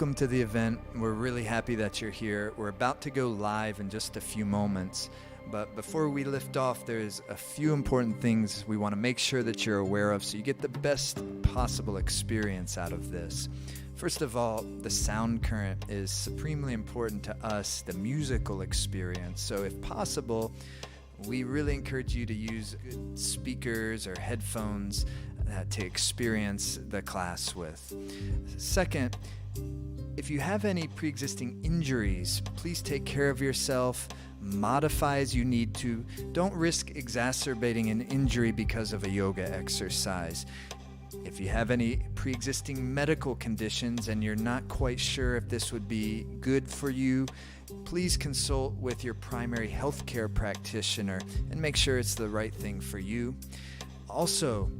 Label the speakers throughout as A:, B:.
A: Welcome to the event. We're really happy that you're here. We're about to go live in just a few moments. But before we lift off, there's a few important things we want to make sure that you're aware of so you get the best possible experience out of this. First of all, the sound current is supremely important to us, the musical experience. So if possible, we really encourage you to use good speakers or headphones to experience the class with. Second, if you have any pre-existing injuries, please take care of yourself. Modify as you need to. Don't risk exacerbating an injury because of a yoga exercise. If you have any pre-existing medical conditions and you're not quite sure if this would be good for you, please consult with your primary healthcare practitioner and make sure it's the right thing for you. Also,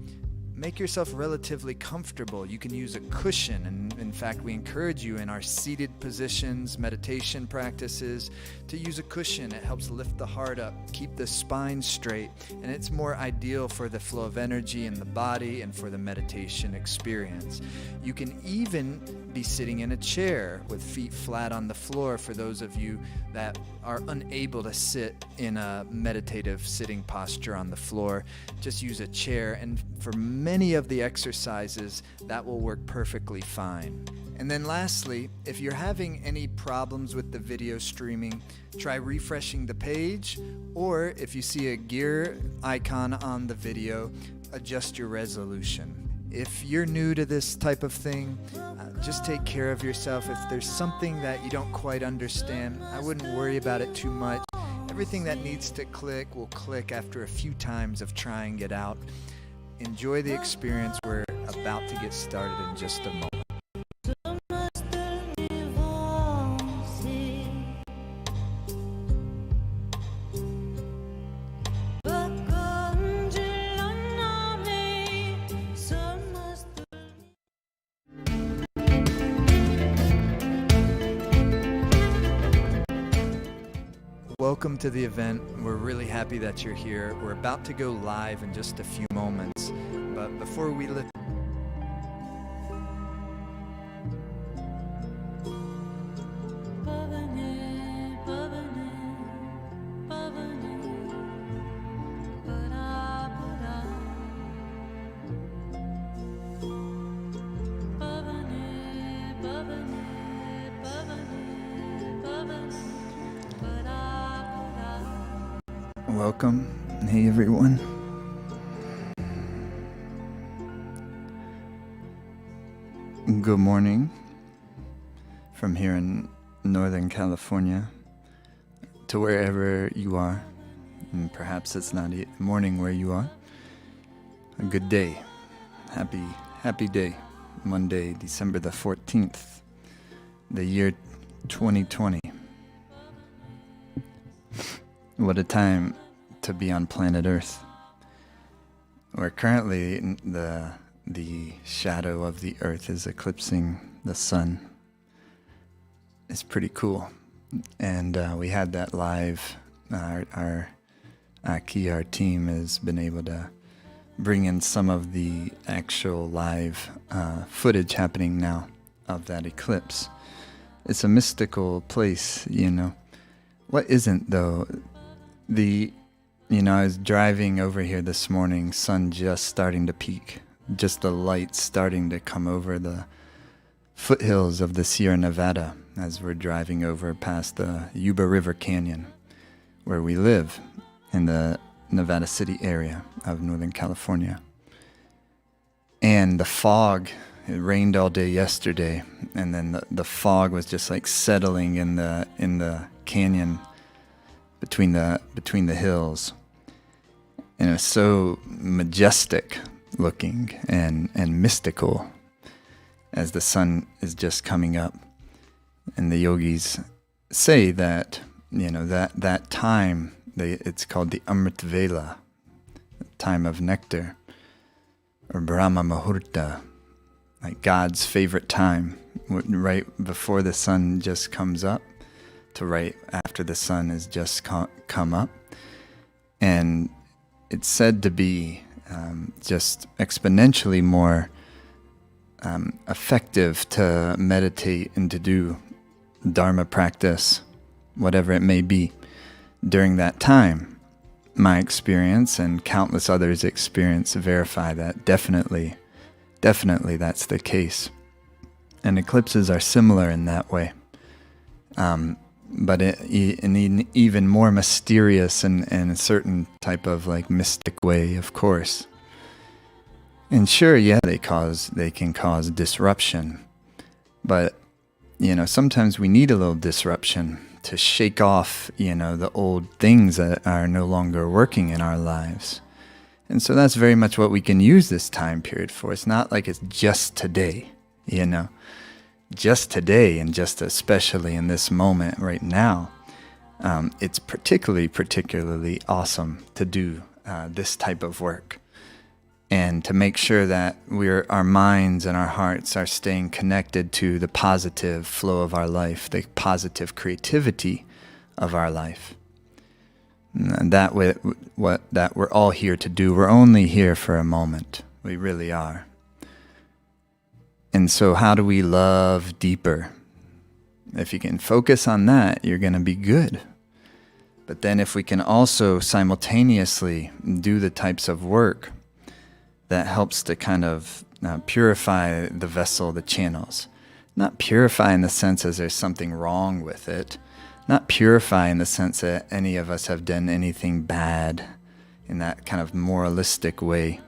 A: make yourself relatively comfortable. You can use a cushion, and in fact, we encourage you in our seated positions, meditation practices, to use a cushion. It helps lift the heart up, keep the spine straight, and it's more ideal for the flow of energy in the body and for the meditation experience. You can even be sitting in a chair with feet flat on the floor for those of you that are unable to sit in a meditative sitting posture on the floor. Just use a chair, and for many of the exercises, that will work perfectly fine. And then lastly, if you're having any problems with the video streaming, try refreshing the page, or if you see a gear icon on the video, adjust your resolution. If you're new to this type of thing, just take care of yourself. If there's something that you don't quite understand, I wouldn't worry about it too much. Everything that needs to click will click after a few times of trying it out. Enjoy the experience. We're about to get started in just a moment. Welcome to the event. We're really happy that you're here. We're about to go live in just a few moments. But before we lift Welcome. Hey everyone. Good morning from here in Northern California to wherever you are. And perhaps it's not morning where you are. A good day. Happy day. Monday, December the 14th, the year 2020. What a time to be on planet Earth. Where currently the shadow of the Earth is eclipsing the sun. It's pretty cool. And we had that live. Our team has been able to bring in some of the actual live footage happening now of that eclipse. It's a mystical place, you know. What isn't though? I was driving over here this morning, sun just starting to peak, just the light starting to come over the foothills of the Sierra Nevada as we're driving over past the Yuba River Canyon, where we live in the Nevada City area of Northern California. And the fog, it rained all day yesterday, and then the fog was just like settling in the canyon between the hills, and it was so majestic looking and mystical as the sun is just coming up. And the yogis say that that time, it's called the Amrit Vela, time of nectar, or Brahma Muhurta, like God's favorite time, right before the sun just comes up to right after the sun has just come up. And it's said to be just exponentially more effective to meditate and to do Dharma practice, whatever it may be, during that time. My experience and countless others' experience verify that definitely that's the case. And eclipses are similar in that way. But in an even more mysterious and a certain type of like mystic way, of course. And sure, yeah, they can cause disruption. But, sometimes we need a little disruption to shake off, the old things that are no longer working in our lives. And so that's very much what we can use this time period for. It's not like it's just today, just today, and just especially in this moment right now. It's particularly awesome to do this type of work, and to make sure that our minds and our hearts are staying connected to the positive flow of our life, the positive creativity of our life. And that we're all here to do. We're only here for a moment. We really are. And so how do we love deeper? If you can focus on that, you're going to be good. But then if we can also simultaneously do the types of work that helps to kind of purify the vessel, the channels. Not purify in the sense as there's something wrong with it. Not purify in the sense that any of us have done anything bad in that kind of moralistic way.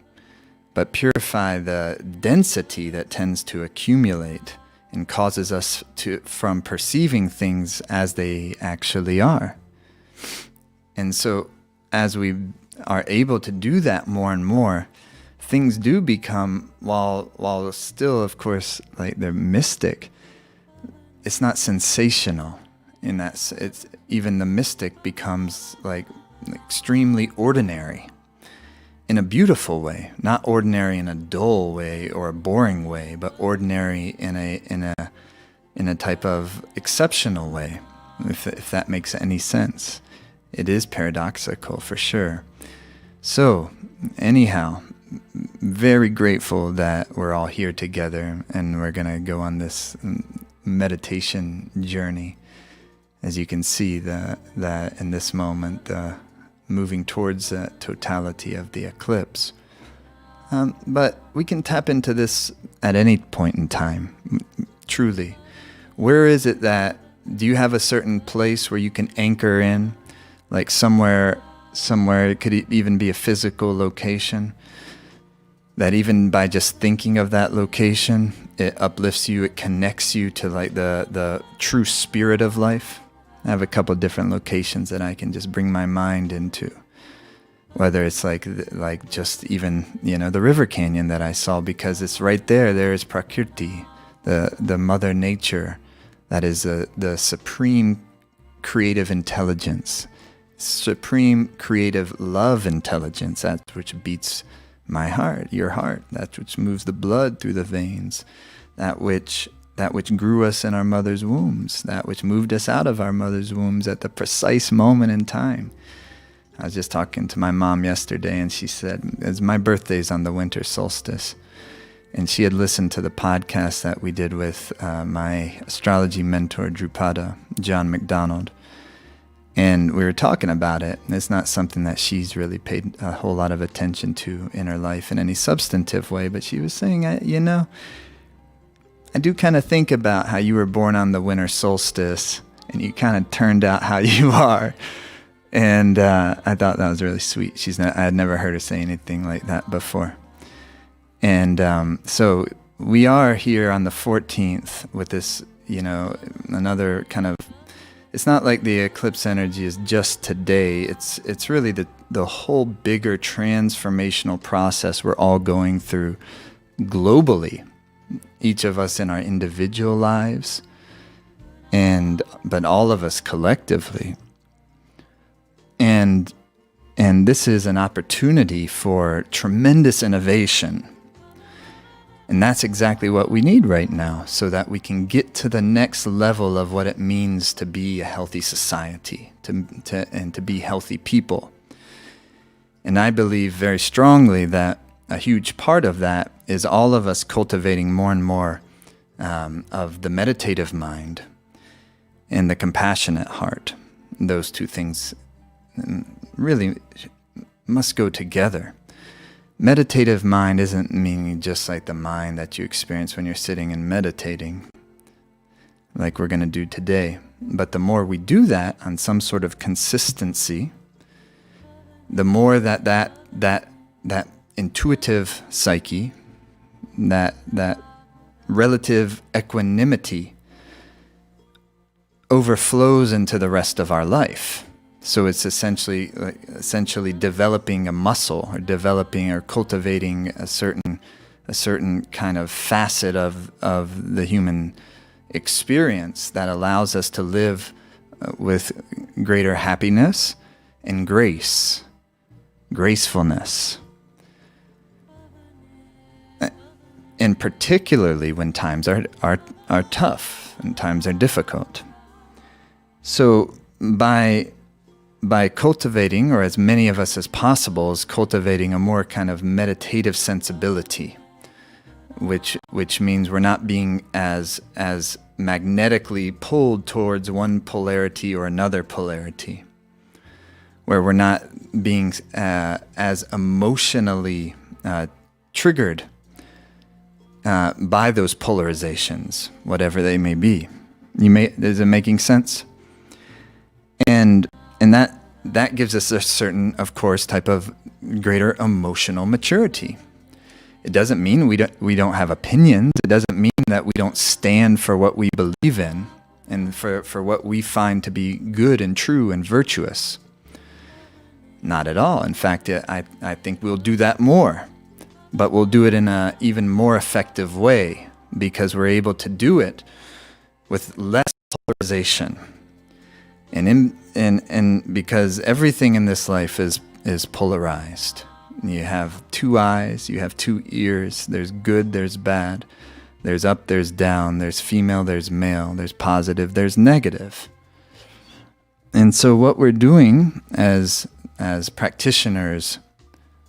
A: But purify the density that tends to accumulate and causes us from perceiving things as they actually are. And so as we are able to do that more and more, things do become, while still, of course, like they're mystic, it's not sensational. In that, it's even the mystic becomes like extremely ordinary in a beautiful way, not ordinary in a dull way or a boring way, but ordinary in a type of exceptional way, if that makes any sense. It is paradoxical for sure. So, anyhow, very grateful that we're all here together and we're going to go on this meditation journey. As you can see, that in this moment, moving towards the totality of the eclipse. But we can tap into this at any point in time, truly. Where is it do you have a certain place where you can anchor in? Like somewhere it could even be a physical location, that even by just thinking of that location, it uplifts you, it connects you to like the true spirit of life. I have a couple different locations that I can just bring my mind into. Whether it's like just even, the river canyon that I saw, because it's right there. There is Prakriti, the mother nature, that is the supreme creative intelligence, supreme creative love intelligence, that which beats my heart, your heart, that which moves the blood through the veins, that which grew us in our mother's wombs, that which moved us out of our mother's wombs at the precise moment in time. I was just talking to my mom yesterday, and she said, as my birthday's on the winter solstice, and she had listened to the podcast that we did with my astrology mentor, Drupada, John McDonald, and we were talking about it. And it's not something that she's really paid a whole lot of attention to in her life in any substantive way, but she was saying, I do kind of think about how you were born on the winter solstice and you kind of turned out how you are. And I thought that was really sweet. I had never heard her say anything like that before. And so we are here on the 14th with this, another kind of, it's not like the eclipse energy is just today. It's really the whole bigger transformational process we're all going through globally. Each of us in our individual lives, but all of us collectively. And this is an opportunity for tremendous innovation. And that's exactly what we need right now, so that we can get to the next level of what it means to be a healthy society, and to be healthy people. And I believe very strongly that a huge part of that is all of us cultivating more and more of the meditative mind and the compassionate heart. Those two things really must go together. Meditative mind isn't meaning just like the mind that you experience when you're sitting and meditating, like we're going to do today. But the more we do that on some sort of consistency, the more that intuitive psyche, that relative equanimity overflows into the rest of our life. So it's essentially developing a muscle, or developing or cultivating a certain kind of facet of the human experience that allows us to live with greater happiness and gracefulness. And particularly when times are tough and times are difficult. So by cultivating, or as many of us as possible, is cultivating a more kind of meditative sensibility, which means we're not being as magnetically pulled towards one polarity or another polarity, where we're not being as emotionally triggered by those polarizations, whatever they may be. Is it making sense? And that gives us a certain, of course, type of greater emotional maturity. It doesn't mean we don't have opinions. It doesn't mean that we don't stand for what we believe in and for what we find to be good and true and virtuous. Not at all. In fact, I think we'll do that more, but we'll do it in an even more effective way because we're able to do it with less polarization. And because everything in this life is polarized. You have two eyes, you have two ears, there's good, there's bad, there's up, there's down, there's female, there's male, there's positive, there's negative. And so what we're doing as practitioners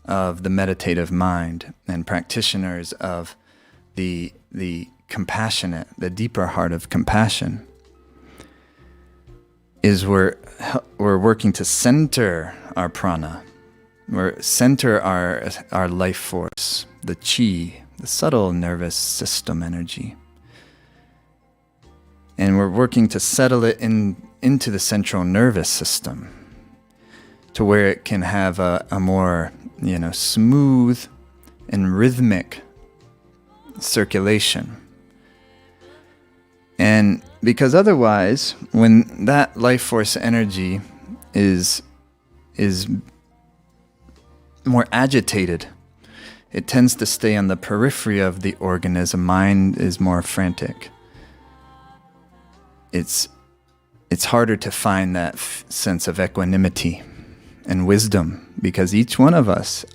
A: of the meditative mind and practitioners of the compassionate, the deeper heart of compassion, is we're working to center our prana, we're center our life force, the chi, the subtle nervous system energy, and we're working to settle it into the central nervous system, to where it can have a more smooth and rhythmic circulation. And because otherwise, when that life force energy is more agitated, it tends to stay on the periphery of the organism. Mind is more frantic. It's harder to find that sense of equanimity and wisdom, because each one of us,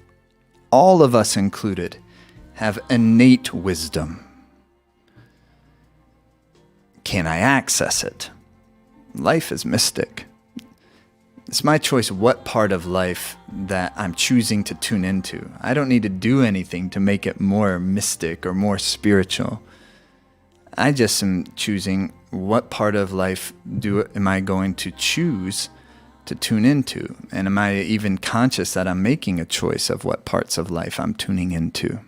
A: all of us included, have innate wisdom. Can I access it? Life is mystic. It's my choice what part of life that I'm choosing to tune into. I don't need to do anything to make it more mystic or more spiritual. I just am choosing what part of life am I going to choose to tune into, and am I even conscious that I'm making a choice of what parts of life I'm tuning into?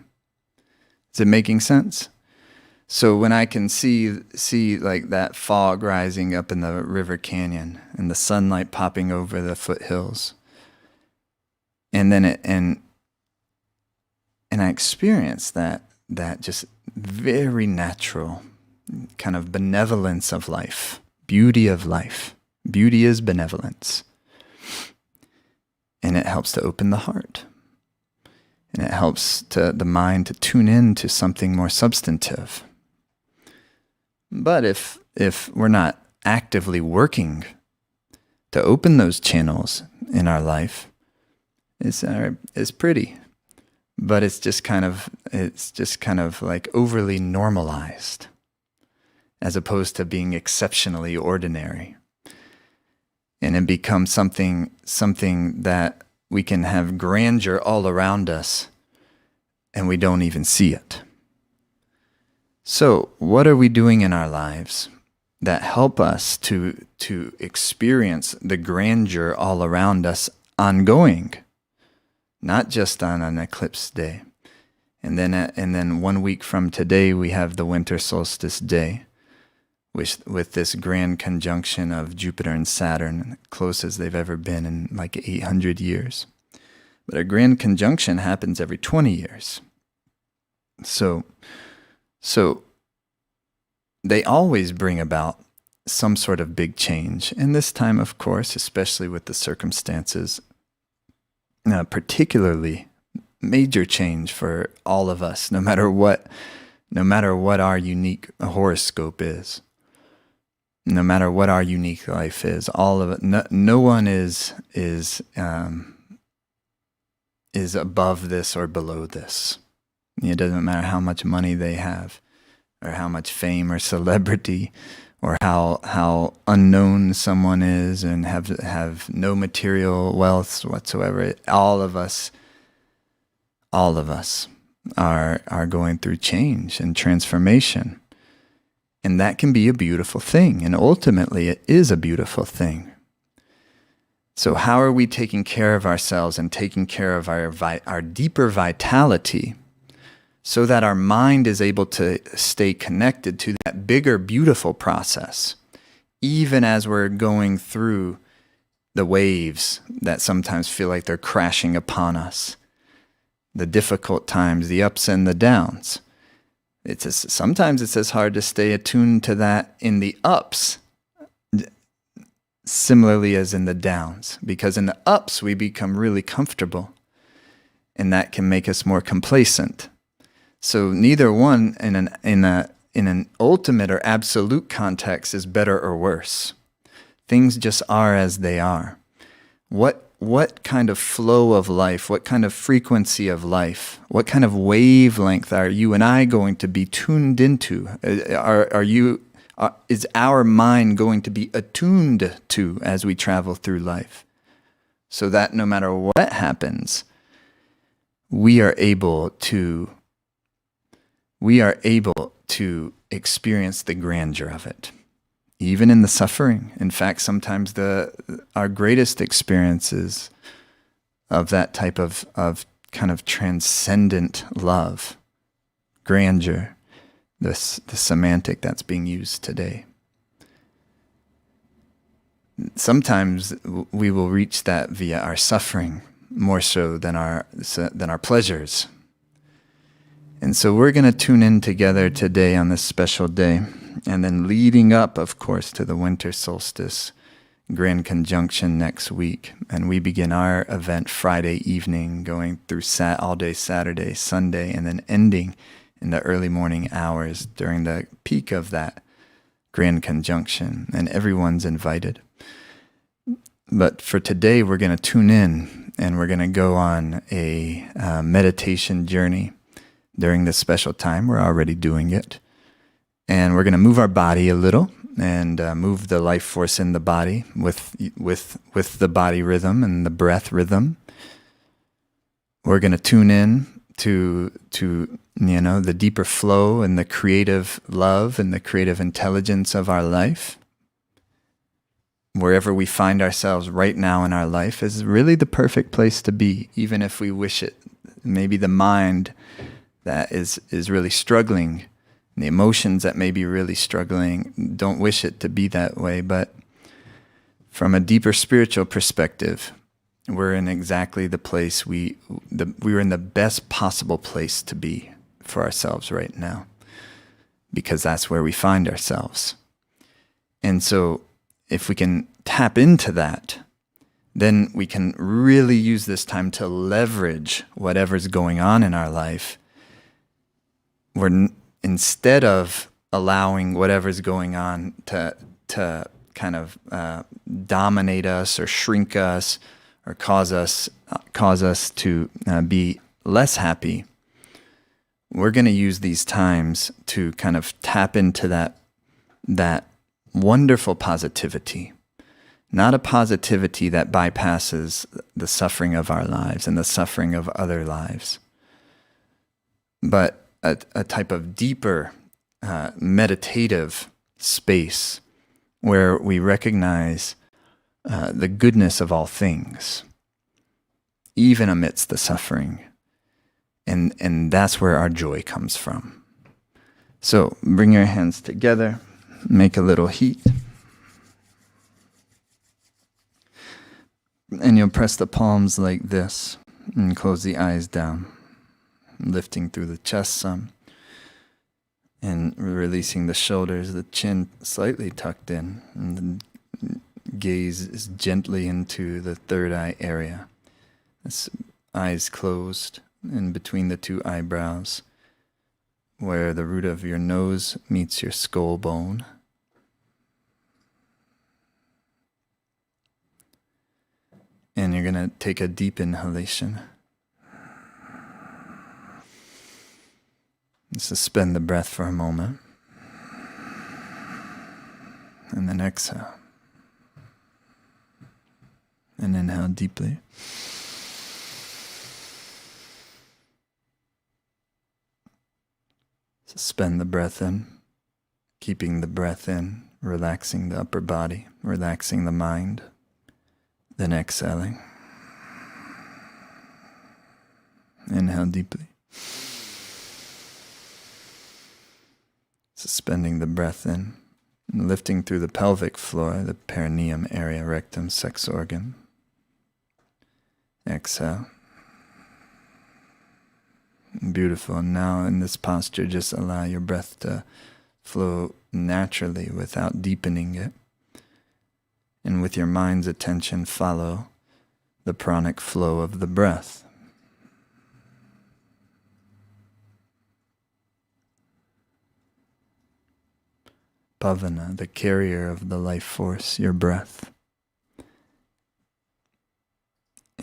A: Is it making sense? So when I can see like that fog rising up in the river canyon and the sunlight popping over the foothills, and then I experience that just very natural kind of benevolence of life, beauty of life. Beauty is benevolence. And it helps to open the heart. And it helps the mind to tune in to something more substantive. But if we're not actively working to open those channels in our life, it's pretty, but it's just kind of like overly normalized, as opposed to being exceptionally ordinary. And it becomes something that we can have grandeur all around us, and we don't even see it. So, what are we doing in our lives that help us to experience the grandeur all around us ongoing, not just on an eclipse day? And then 1 week from today, we have the winter solstice day, with this grand conjunction of Jupiter and Saturn, close as they've ever been in like 800 years. But a grand conjunction happens every 20 years. So they always bring about some sort of big change. And this time, of course, especially with the circumstances, particularly major change for all of us, no matter what our unique horoscope is, no matter what our unique life is, all of it. No one is above this or below this. It doesn't matter how much money they have, or how much fame or celebrity, or how unknown someone is and have no material wealth whatsoever. All of us are going through change and transformation. And that can be a beautiful thing. And ultimately, it is a beautiful thing. So how are we taking care of ourselves and taking care of our deeper vitality, so that our mind is able to stay connected to that bigger, beautiful process, even as we're going through the waves that sometimes feel like they're crashing upon us, the difficult times, the ups and the downs. Sometimes it's as hard to stay attuned to that in the ups, similarly as in the downs, because in the ups we become really comfortable, and that can make us more complacent. So neither one in an ultimate or absolute context is better or worse. Things just are as they are. What kind of flow of life, what kind of frequency of life, what kind of wavelength are you and I going to be tuned into? Is our mind going to be attuned to as we travel through life? So that no matter what happens, we are able to experience the grandeur of it, even in the suffering. In fact, sometimes our greatest experiences of that type of kind of transcendent love, grandeur, the semantic that's being used today. Sometimes we will reach that via our suffering more so than our pleasures. And so we're going to tune in together today on this special day, and then leading up, of course, to the winter solstice grand conjunction next week. And we begin our event Friday evening, going through all day Saturday, Sunday, and then ending in the early morning hours during the peak of that grand conjunction. And everyone's invited. But for today, we're going to tune in, and we're going to go on a meditation journey during this special time. We're already doing it. And we're going to move our body a little, and move the life force in the body with the body rhythm and the breath rhythm. We're going to tune in to the deeper flow and the creative love and the creative intelligence of our life. Wherever we find ourselves right now in our life is really the perfect place to be, even if we wish it. Maybe the mind that is really struggling, and the emotions that may be really struggling, don't wish it to be that way. But from a deeper spiritual perspective, we're in exactly the place we're in the best possible place to be for ourselves right now, because that's where we find ourselves. And so if we can tap into that, then we can really use this time to leverage whatever's going on in our life. Instead of allowing whatever's going on to kind of dominate us or shrink us or cause us to be less happy, we're going to use these times to kind of tap into that wonderful positivity. Not a positivity that bypasses the suffering of our lives and the suffering of other lives, but a type of deeper meditative space where we recognize the goodness of all things, even amidst the suffering. And that's where our joy comes from. So bring your hands together, make a little heat. And you'll press the palms like this and close the eyes down, lifting through the chest some and releasing the shoulders, the chin slightly tucked in, and the gaze is gently into the third eye area. This eyes closed in between the two eyebrows, where the root of your nose meets your skull bone. And you're going to take a deep inhalation. Suspend the breath for a moment. And then exhale. And inhale deeply. Suspend the breath in, keeping the breath in, relaxing the upper body, relaxing the mind, then exhaling. Inhale deeply. Suspending the breath in, and lifting through the pelvic floor, the perineum area, rectum, sex organ. Exhale. Beautiful. And now in this posture, just allow your breath to flow naturally without deepening it. And with your mind's attention, follow the pranic flow of the breath. Pavana, the carrier of the life force, your breath.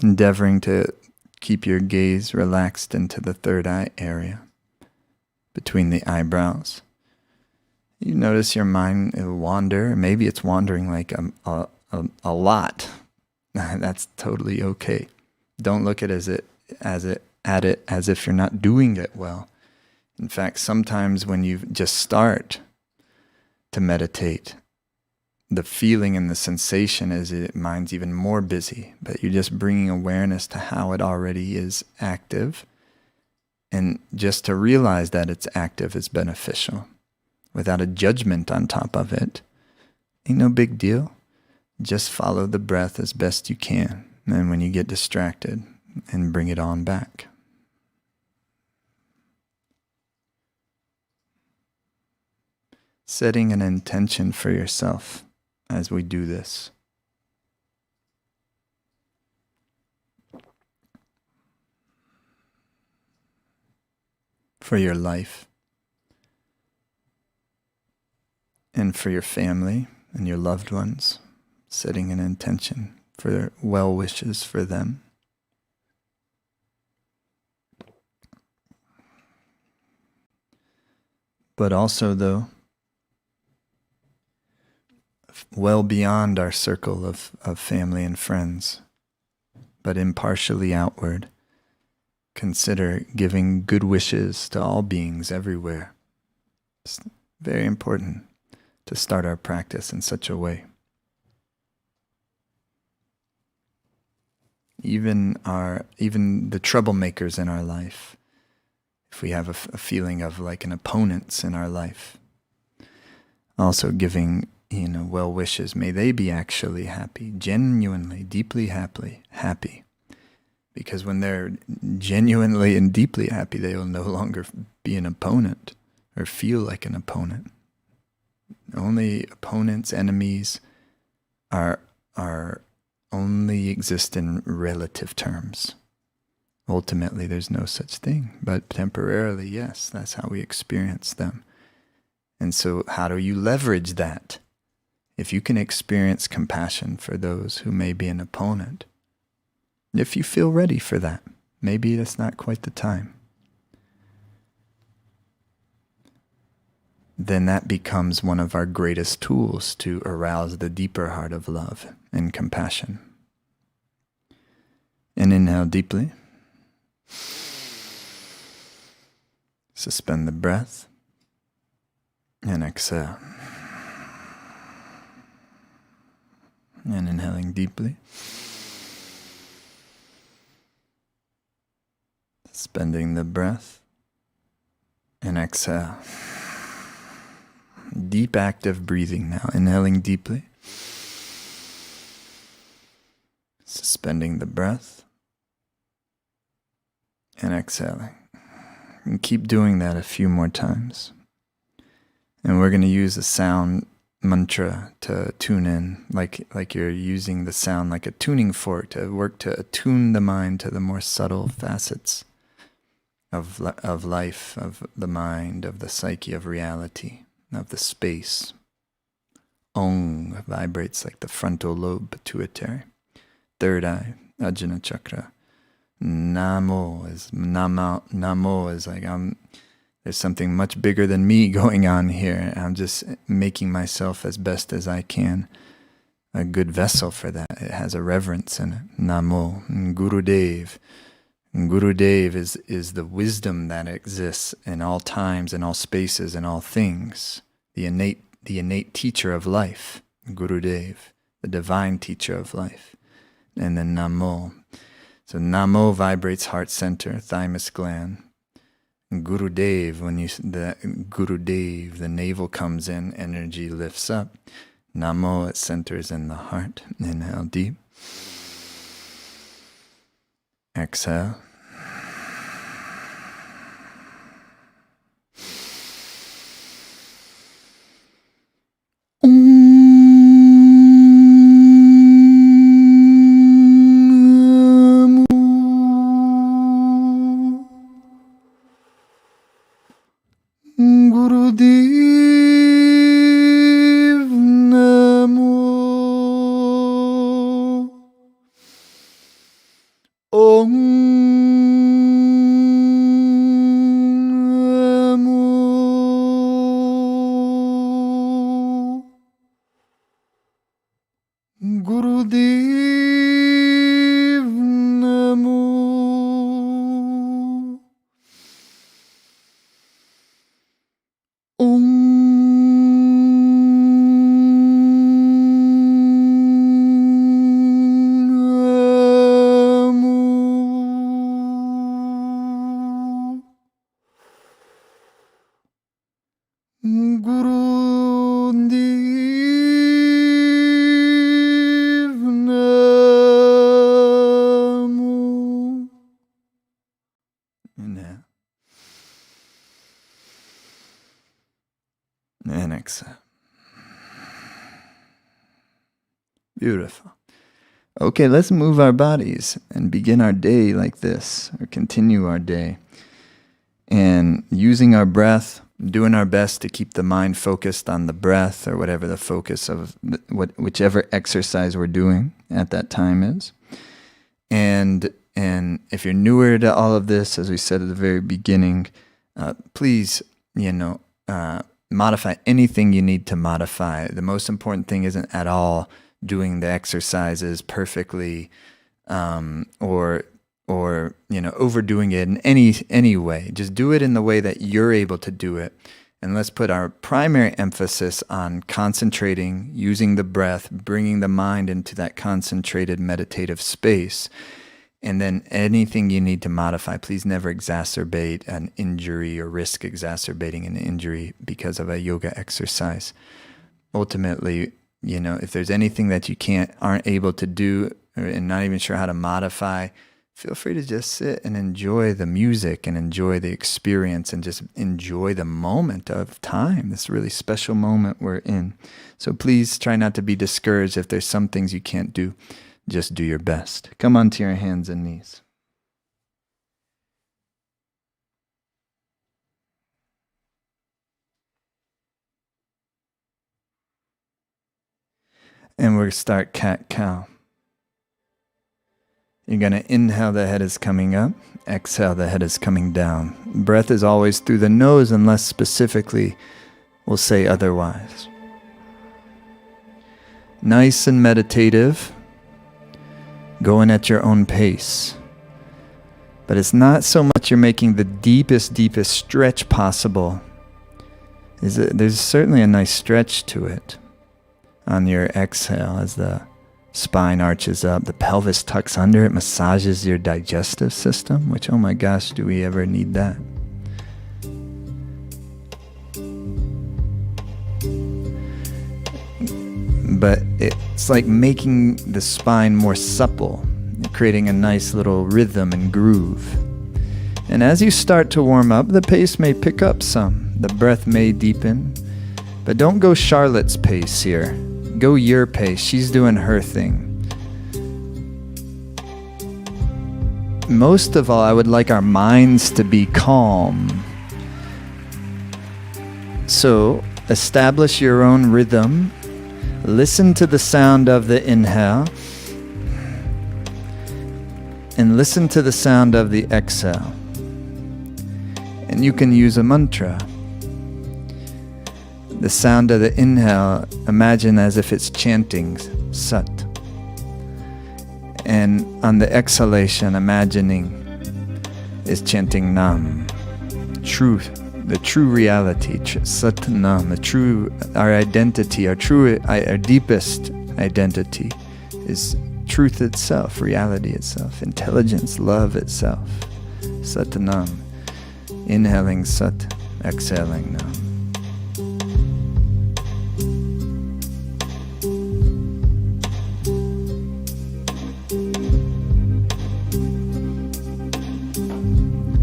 A: Endeavoring to keep your gaze relaxed into the third eye area, between the eyebrows. You notice your mind will wander. Maybe it's wandering like a lot. That's totally okay. Don't look at it as if you're not doing it well. In fact, sometimes when you just start to meditate, the feeling and the sensation is it mind's even more busy, but you're just bringing awareness to how it already is active. And just to realize that it's active is beneficial without a judgment on top of it. Ain't no big deal. Just follow the breath as best you can. And when you get distracted, and bring it on back. Setting an intention for yourself as we do this. For your life. And for your family and your loved ones. Setting an intention for well wishes for them. But also, though, well beyond our circle of family and friends, but impartially outward, consider giving good wishes to all beings everywhere. It's very important to start our practice in such a way. Even the troublemakers in our life, if we have a feeling of like an opponents in our life, also giving well wishes. May they be actually happy, genuinely, deeply happy. Because when they're genuinely and deeply happy, they will no longer be an opponent or feel like an opponent. Only opponents, enemies are only exist in relative terms. Ultimately, there's no such thing. But temporarily, yes, that's how we experience them. And so how do you leverage that? If you can experience compassion for those who may be an opponent, if you feel ready for that, maybe that's not quite the time, then that becomes one of our greatest tools to arouse the deeper heart of love and compassion. And inhale deeply. Suspend the breath and exhale. And inhaling deeply. Suspending the breath and exhale. Deep active breathing now. Inhaling deeply. Suspending the breath and exhaling. And keep doing that a few more times. And we're going to use a sound mantra to tune in, like you're using the sound like a tuning fork to work to attune the mind to the more subtle facets of life, of the mind, of the psyche, of reality, of the space. Ong vibrates like the frontal lobe pituitary. Third eye, Ajna chakra. Namo is like there's something much bigger than me going on here. I'm just making myself as best as I can a good vessel for that. It has a reverence in it. Namo. Gurudev. Gurudev is the wisdom that exists in all times, in all spaces, in all things. The innate teacher of life. Gurudev, the divine teacher of life. And then Namo. So Namo vibrates heart center, thymus gland. Gurudev, Gurudev, the navel comes in, energy lifts up. Namo, it centers in the heart. Inhale deep. Exhale. Gurudev Namo. Om Namo. Gurudev Namo. Om Namo. Gurudev Namo. Inhale. And exhale. Beautiful. Okay, let's move our bodies and begin our day like this, or continue our day. And using our breath, doing our best to keep the mind focused on the breath, or whatever the focus of whichever exercise we're doing at that time is. And if you're newer to all of this, as we said at the very beginning, please, modify anything you need to modify. The most important thing isn't at all doing the exercises perfectly, or overdoing it in any way. Just do it in the way that you're able to do it. And let's put our primary emphasis on concentrating, using the breath, bringing the mind into that concentrated meditative space. And then anything you need to modify, please never exacerbate an injury or risk exacerbating an injury because of a yoga exercise. Ultimately, if there's anything that you aren't able to do and not even sure how to modify, feel free to just sit and enjoy the music and enjoy the experience and just enjoy the moment of time, this really special moment we're in. So please try not to be discouraged if there's some things you can't do. Just do your best. Come onto your hands and knees. And we're going to start cat-cow. You're going to inhale, the head is coming up. Exhale, the head is coming down. Breath is always through the nose unless specifically we'll say otherwise. Nice and meditative. Going at your own pace. But it's not so much you're making the deepest stretch possible. There's certainly a nice stretch to it on your exhale as the spine arches up, the pelvis tucks under, it massages your digestive system, which, oh my gosh, do we ever need that? But it's like making the spine more supple, creating a nice little rhythm and groove. And as you start to warm up, the pace may pick up some, the breath may deepen, but don't go Charlotte's pace here. Go your pace. She's doing her thing. Most of all, I would like our minds to be calm. So, establish your own rhythm. Listen to the sound of the inhale. And listen to the sound of the exhale. And you can use a mantra. The sound of the inhale, imagine as if it's chanting Sat. And on the exhalation, imagining is chanting Nam. Truth, the true reality, Sat Nam, our identity, our deepest identity is truth itself, reality itself, intelligence, love itself. Sat Nam. Inhaling Sat, exhaling Nam.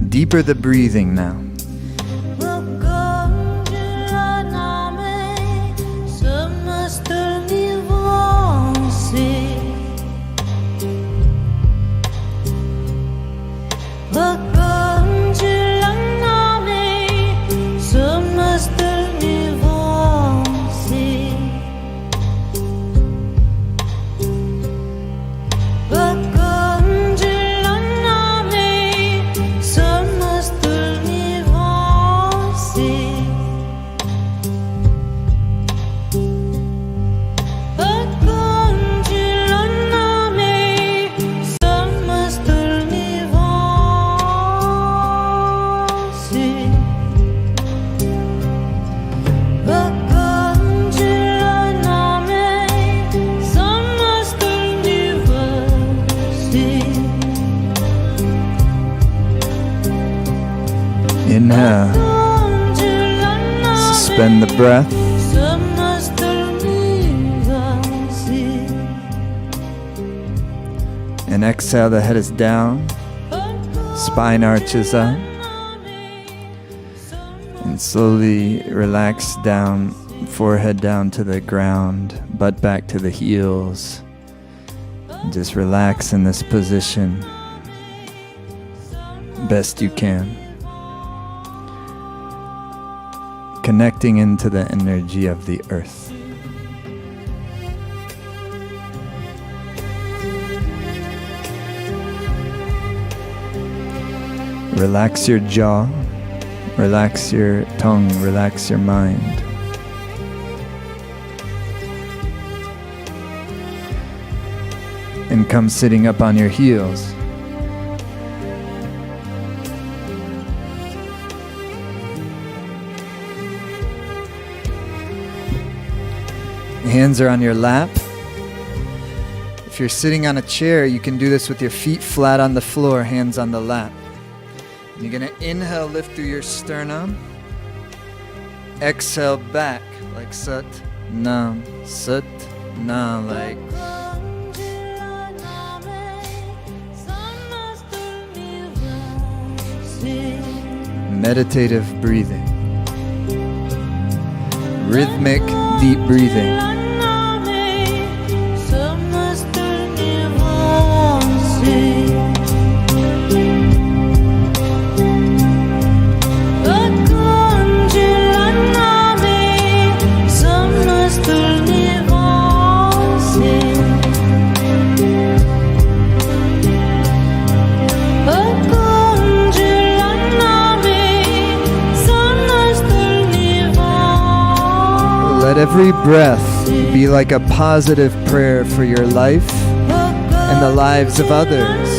A: Deeper the breathing now. Inhale. Suspend the breath. And exhale, the head is down. Spine arches up. And slowly relax down, forehead down to the ground, butt back to the heels. And just relax in this position best you can. Connecting into the energy of the earth. Relax your jaw, relax your tongue, relax your mind. And come sitting up on your heels. Hands are on your lap. If you're sitting on a chair, you can do this with your feet flat on the floor, hands on the lap. And you're going to inhale, lift through your sternum. Exhale back, like Sat Nam, like. Meditative breathing. Rhythmic, deep breathing. Let every breath be like a positive prayer for your life and the lives of others.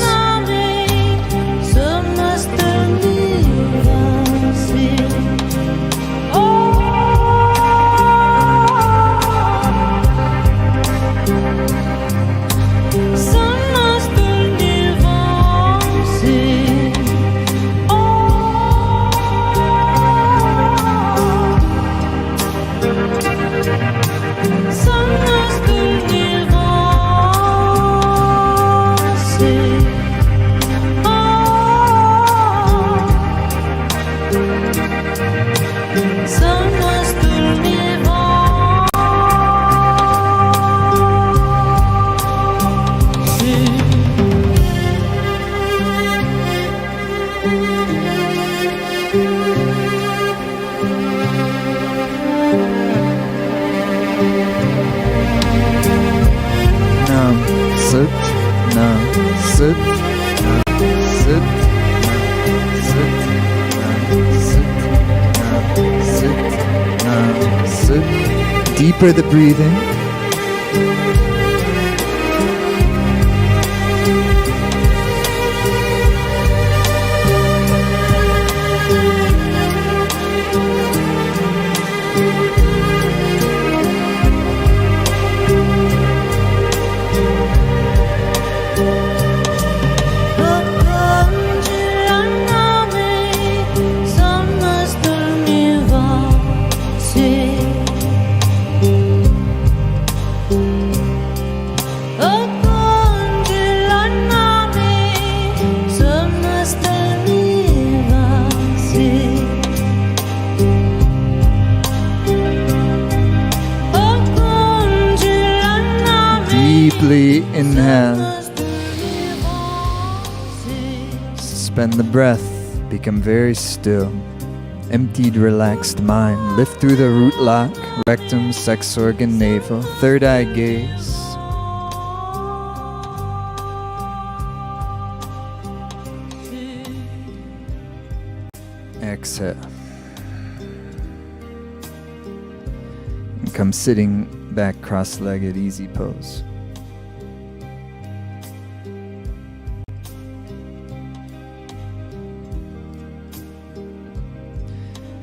A: Deeper the breathing. Deeply inhale. Suspend the breath. Become very still. Emptied, relaxed mind. Lift through the root lock, rectum, sex organ, navel. Third eye gaze. Exhale. And come sitting back cross-legged, easy pose.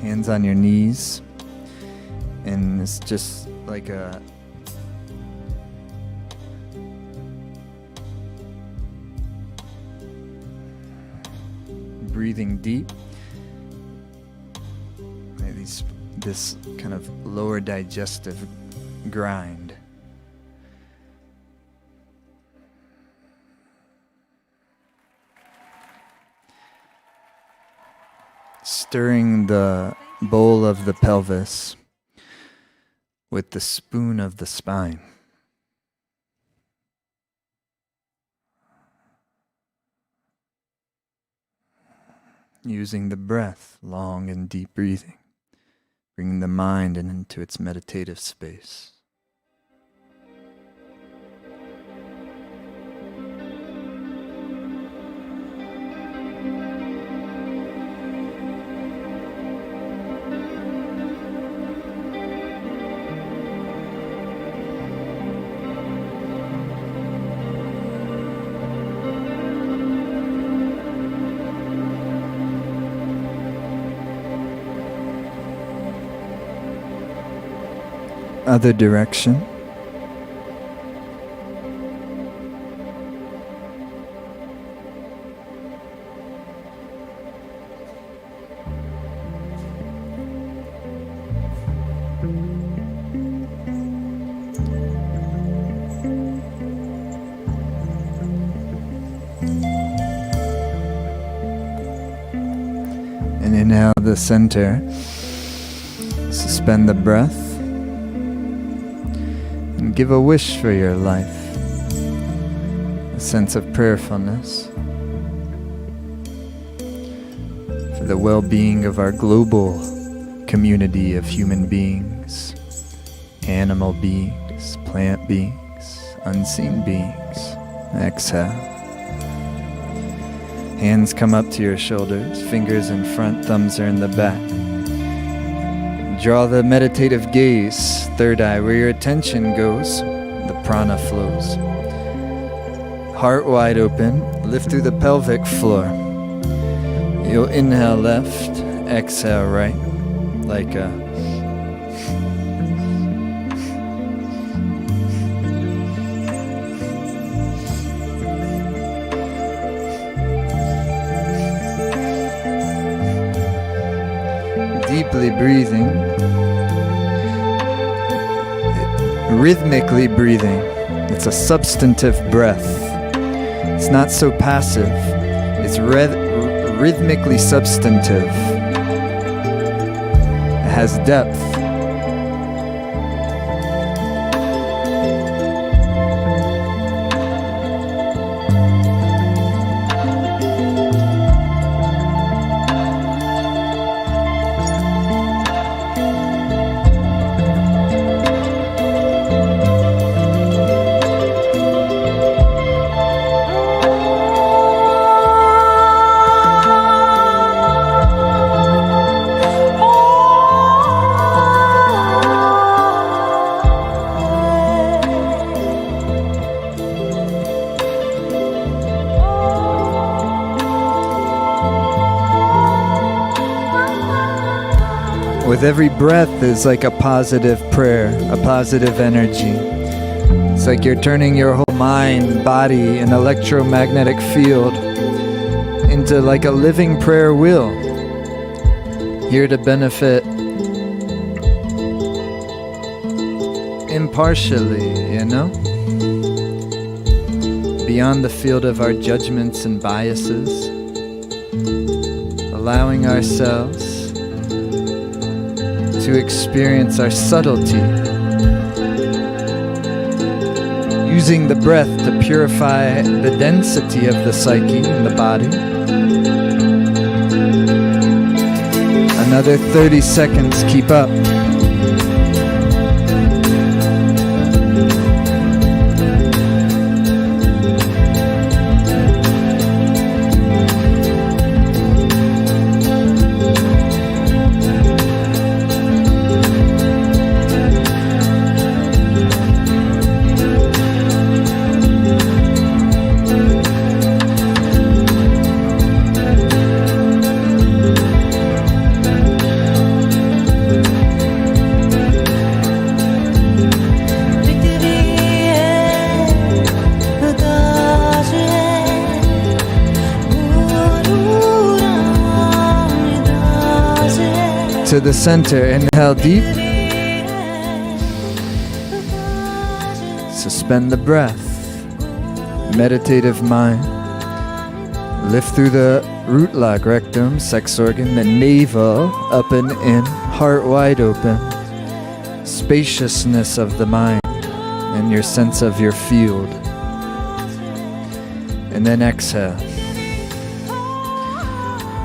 A: Hands on your knees, and it's just like a breathing deep. This kind of lower digestive grind. Stirring the bowl of the pelvis with the spoon of the spine. Using the breath, long and deep breathing, bringing the mind into its meditative space. Other direction. And inhale the center. Suspend the breath. Give a wish for your life, a sense of prayerfulness for the well-being of our global community of human beings, animal beings, plant beings, unseen beings. Exhale. Hands come up to your shoulders, fingers in front, thumbs are in the back. Draw the meditative gaze, third eye, where your attention goes, the prana flows. Heart wide open, lift through the pelvic floor. You'll inhale left, exhale right, like a deeply breathing, rhythmically breathing. It's a substantive breath. It's not so passive. It's rhythmically substantive. It has depth. With every breath is like a positive prayer, a positive energy. It's like you're turning your whole mind, body, and electromagnetic field into like a living prayer wheel, here to benefit impartially, you know? Beyond the field of our judgments and biases, allowing ourselves to experience our subtlety, using the breath to purify the density of the psyche and the body. Another 30 seconds, keep up. To the center, inhale deep. Suspend the breath. Meditative mind. Lift through the root log, rectum, sex organ, the navel, up and in, heart wide open. Spaciousness of the mind and your sense of your field. And then exhale.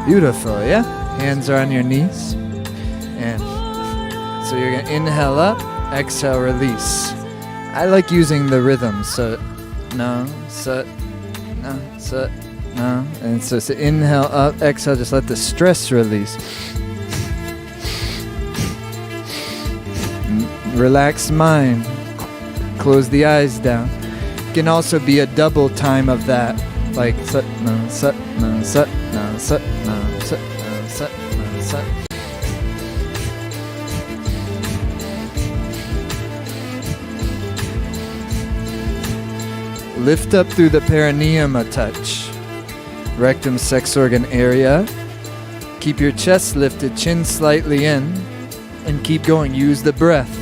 A: Beautiful, yeah? Hands are on your knees. And so you're going to inhale up, exhale, release. I like using the rhythm. So, no, so, no, so, no. And so inhale up, exhale, just let the stress release. Relax mind. Close the eyes down. It can also be a double time of that. Like, sat, no, sat, no, sat, no, sat, no, sat, no, sat, no, sat. Lift up through the perineum a touch. Rectum, sex organ area. Keep your chest lifted, chin slightly in, and keep going. Use the breath.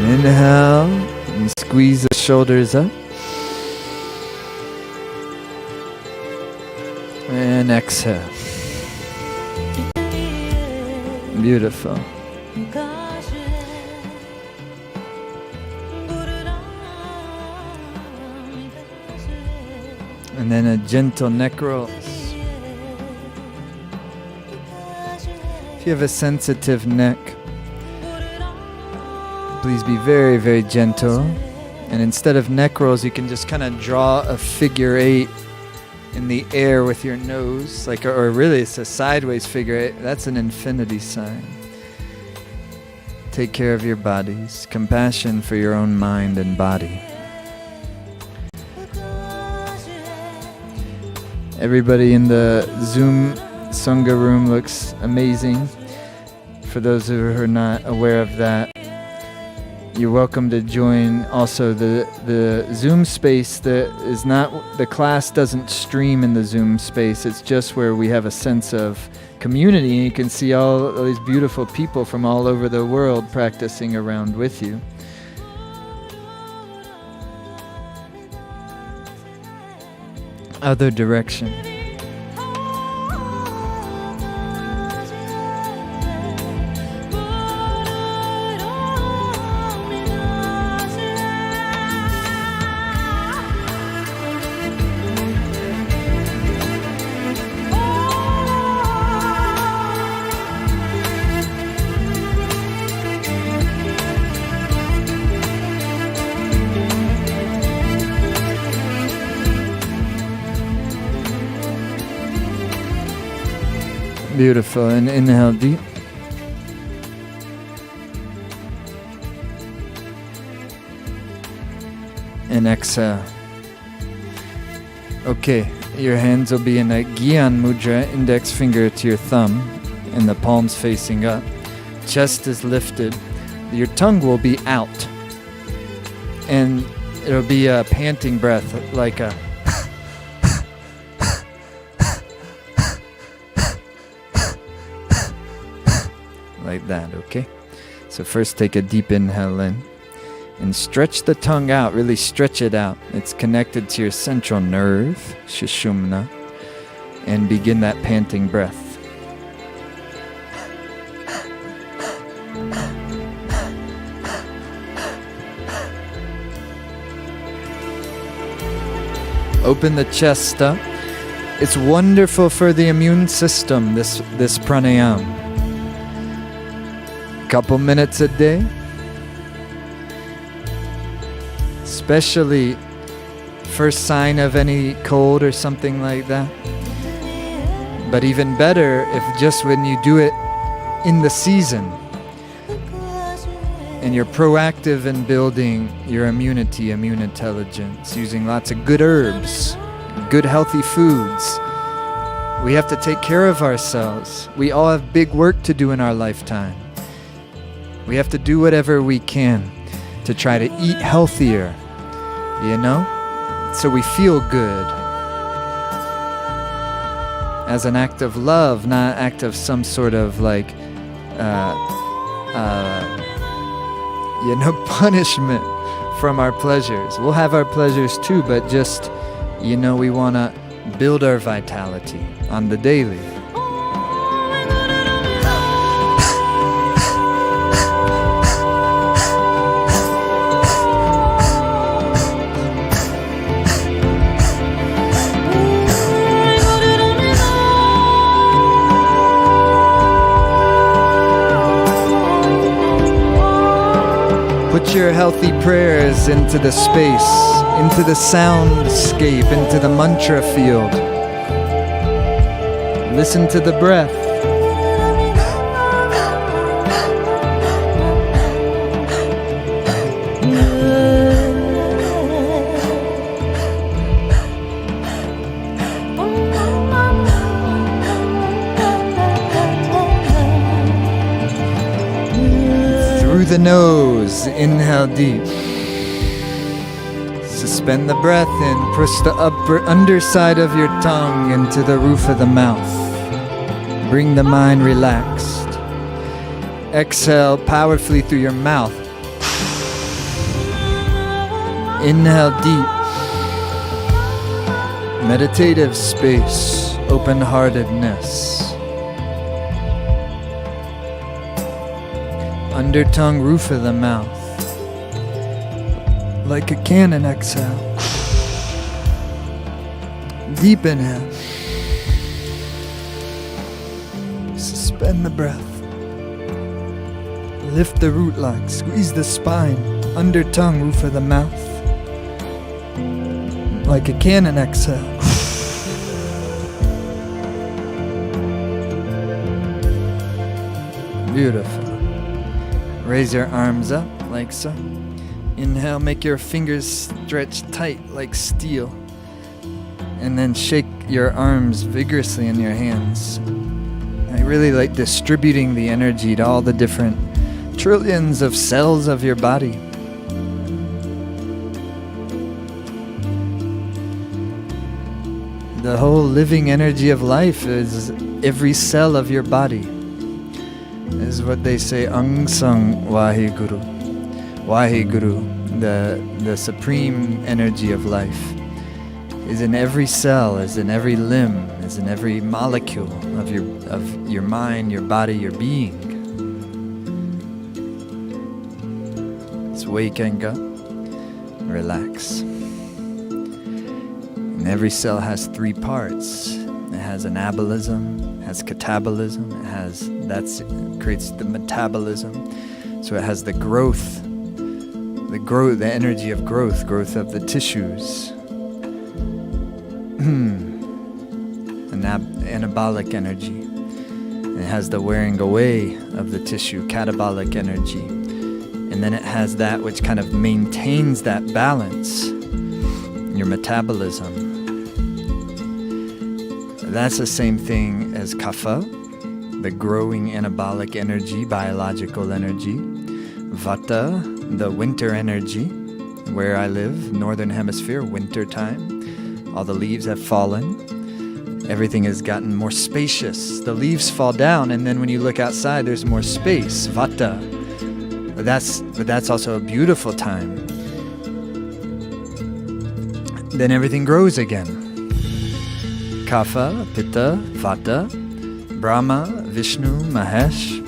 A: Inhale and squeeze the shoulders up. And exhale. Beautiful. And then a gentle neck rolls. If you have a sensitive neck, please be very, very gentle. And instead of neck rolls, you can just kind of draw a figure 8 in the air with your nose, like, or really it's a sideways figure 8. That's an infinity sign. Take care of your bodies. Compassion for your own mind and body. Everybody in the Zoom Sangha room looks amazing. For those who are not aware of that, you're welcome to join also the Zoom space. That is not, the class doesn't stream in the Zoom space. It's just where we have a sense of community, and you can see all these beautiful people from all over the world practicing around with you. Other direction. Beautiful. And inhale deep. And exhale. Okay, your hands will be in a Gyan Mudra, index finger to your thumb, and the palms facing up. Chest is lifted. Your tongue will be out. And it'll be a panting breath, like a like that, okay? So first take a deep inhale in and stretch the tongue out, really stretch it out. It's connected to your central nerve, Sushumna, and begin that panting breath. Open the chest up. It's wonderful for the immune system, this pranayama. Couple minutes a day, especially first sign of any cold or something like that. But even better if just when you do it in the season and you're proactive in building your immunity, immune intelligence, using lots of good herbs, good healthy foods. We have to take care of ourselves. We all have big work to do in our lifetime. We have to do whatever we can to try to eat healthier, you know? So we feel good. As an act of love, not an act of some sort of like, punishment from our pleasures. We'll have our pleasures too, but just, we want to build our vitality on the daily. Put your healthy prayers into the space, into the soundscape, into the mantra field. Listen to the breath. The nose, inhale deep. Suspend the breath and push the underside of your tongue into the roof of the mouth. Bring the mind relaxed. Exhale powerfully through your mouth. Inhale deep. Meditative space, open-heartedness. Under tongue, roof of the mouth. Like a cannon, exhale. Deep inhale. Suspend the breath. Lift the root lock, squeeze the spine, under tongue, roof of the mouth. Like a cannon exhale. Beautiful. Raise your arms up like so. Inhale, make your fingers stretch tight like steel. And then shake your arms vigorously in your hands. I really like distributing the energy to all the different trillions of cells of your body. The whole living energy of life is every cell of your body. Is what they say, Ang Sang Waheguru. Waheguru, the supreme energy of life, is in every cell, is in every limb, is in every molecule of your mind, your body, your being. Just wake and go. Relax. And every cell has three parts. It has anabolism, has catabolism, creates the metabolism. So it has the growth, the energy of growth of the tissues. Anabolic energy. It has the wearing away of the tissue, catabolic energy. And then it has that which kind of maintains that balance, your metabolism. That's the same thing as kapha, the growing anabolic energy, biological energy. Vata, the winter energy. Where I live, northern hemisphere, winter time. All the leaves have fallen. Everything has gotten more spacious. The leaves fall down, and then when you look outside, there's more space. Vata. But that's also a beautiful time. Then everything grows again. Kapha, Pitta, Vata, Brahma, Vishnu, Mahesh.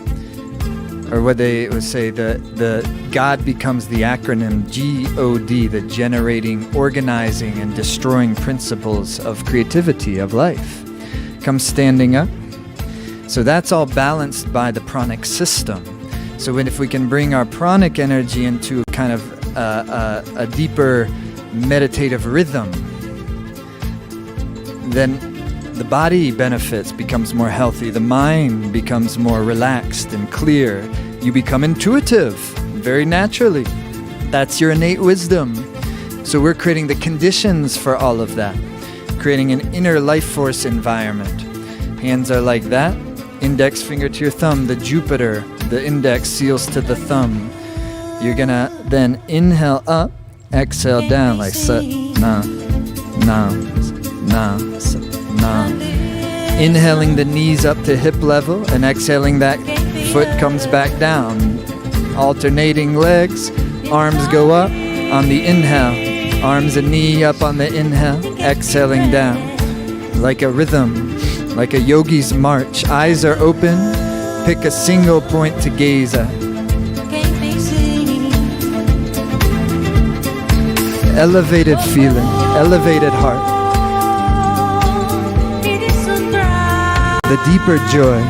A: Or what they would say, the God becomes the acronym G-O-D, the generating, organizing, and destroying principles of creativity, of life. Comes standing up. So that's all balanced by the pranic system. So if we can bring our pranic energy into kind of a deeper meditative rhythm, then the body benefits, becomes more healthy. The mind becomes more relaxed and clear. You become intuitive very naturally. That's your innate wisdom. So we're creating the conditions for all of that, creating an inner life force environment. Hands are like that. Index finger to your thumb, the Jupiter, the index seals to the thumb. You're gonna then inhale up, exhale down like sa, na, na, na, sa, na. Inhaling the knees up to hip level and exhaling that foot comes back down. Alternating legs, arms go up on the inhale, arms and knee up on the inhale, exhaling down. Like a rhythm, like a yogi's march. Eyes are open, pick a single point to gaze at. Elevated feeling, elevated heart. The deeper joy.